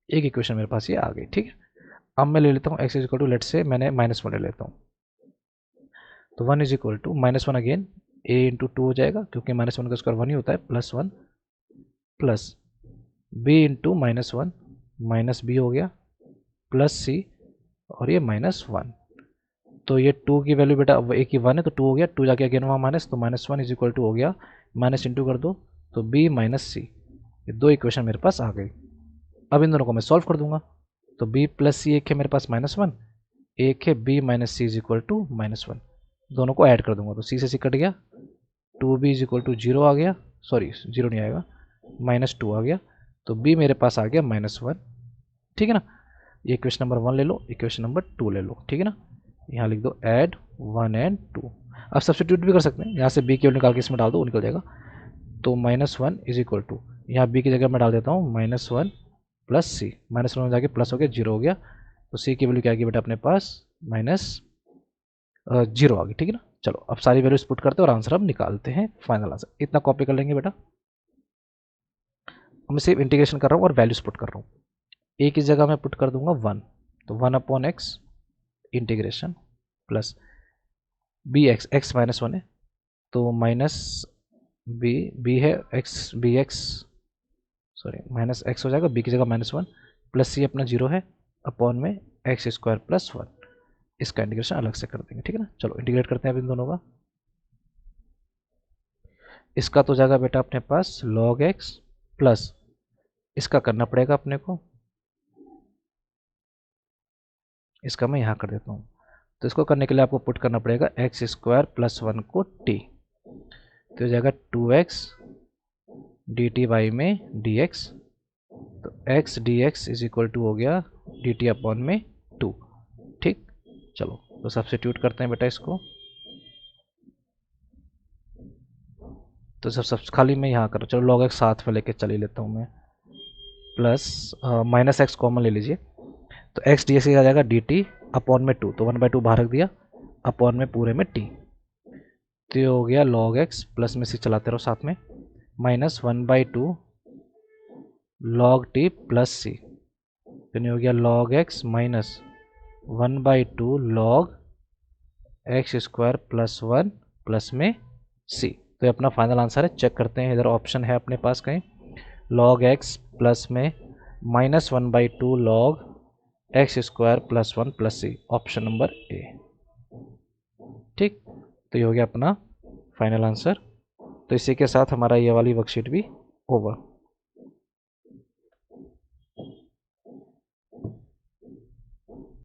एक इक्वेशन मेरे पास ये आ गई। ठीक है, अब मैं ले लेता हूँ x is equal to, let say मैंने माइनस 1 ले लेता हूँ, तो 1 is equal to minus 1 again a into 2 हो जाएगा, क्योंकि माइनस 1 का स्क्वायर 1 ही होता है, plus 1 plus b into minus 1 minus b हो गया प्लस सी, और ये माइनस 1। तो ये 2 की वैल्यू बेटा अब एक ही 1 है, तो 2 हो गया, 2 जाके अगेन वहाँ माइनस, तो माइनस 1 इज इक्वल टू हो गया माइनस इंटू कर दो तो b माइनस सी। ये दो इक्वेशन मेरे पास आ गई। अब इन दोनों को मैं सॉल्व कर दूंगा, तो b प्लस सी एक है मेरे पास माइनस 1, एक है b minus c is equal to minus 1, दोनों को ऐड कर दूंगा, तो c से c कट गया, 2b इज इक्वल टू 0 आ गया, सॉरी 0 नहीं आएगा, माइनस 2 आ गया, तो b मेरे पास आ गया माइनस 1। ठीक है ना, ये इक्वेशन नंबर 1 ले लो, इक्वेशन नंबर 2 ले लो। ठीक है ना, यहाँ लिख दो ऐड 1 एंड 2। अब सब्स्टिट्यूट भी कर सकते हैं, यहाँ से b की वैल्यू निकाल के इसमें डाल दो, निकल जाएगा। तो माइनस 1 इज इक्वल टू, यहाँ b की जगह मैं डाल देता हूँ माइनस 1 प्लस सी, माइनस 1 में जाके प्लस हो गया, 0 हो गया, तो c की वैल्यू क्या आएगी बेटा अपने पास माइनस 0 आ गई। ठीक है ना, चलो अब सारी वैल्यूज पुट करते हैं और आंसर हम निकालते हैं, फाइनल आंसर इतना कॉपी कर लेंगे बेटा। मैं सिर्फ इंटीग्रेशन कर रहा हूँ और वैल्यूज पुट कर रहा हूँ। a की जगह मैं पुट कर दूंगा 1, तो 1 upon x integration plus B x, x minus 1 है तो माइनस बी, बी है x, b x sorry minus x हो जाएगा, बी की जगह -1 प्लस सी अपना 0 है अपॉन में एक्स स्क्वायर प्लस 1। इसका इंटीग्रेशन अलग से कर देंगे, ठीक है ना। चलो इंटीग्रेट करते हैं अब इन दोनों का। इसका तो जाएगा बेटा अपने पास log x प्लस इसका करना पड़ेगा अपने को, इसका मैं यहाँ कर देता हूँ। तो इसको करने के लिए आपको पुट करना पड़ेगा एक्स स्क्वायर प्लस 1 को t, तो हो जाएगा 2x dt बाई में dx, तो x dx is equal to हो गया dt अपॉन में 2। ठीक, चलो तो सब्स्टिट्यूट करते हैं बेटा इसको। तो सब खाली मैं यहाँ करूँ, चलो log x साथ में लेके चल ही लेता हूँ मैं, प्लस माइनस एक्स कॉमन ले लीजिए, तो एक्स डी एक्स आ जाएगा डी टी अपॉन में 2, तो 1/2 बाहर रख दिया अपॉन में पूरे में टी, तो ये हो गया log x प्लस में सी चलाते रहो साथ में, माइनस 1/2 log t प्लस सी, फिर हो गया log x minus 1/2 log x square plus 1 plus में सी। तो ये अपना फाइनल आंसर है। चेक करते हैं, इधर ऑप्शन है अपने पास कहीं, log x प्लस में -1/2 log x square plus 1 plus c, option number a. ठीक, तो ये हो गया अपना फाइनल आंसर। तो इसी के साथ हमारा ये वाली वर्कशीट भी ओवर।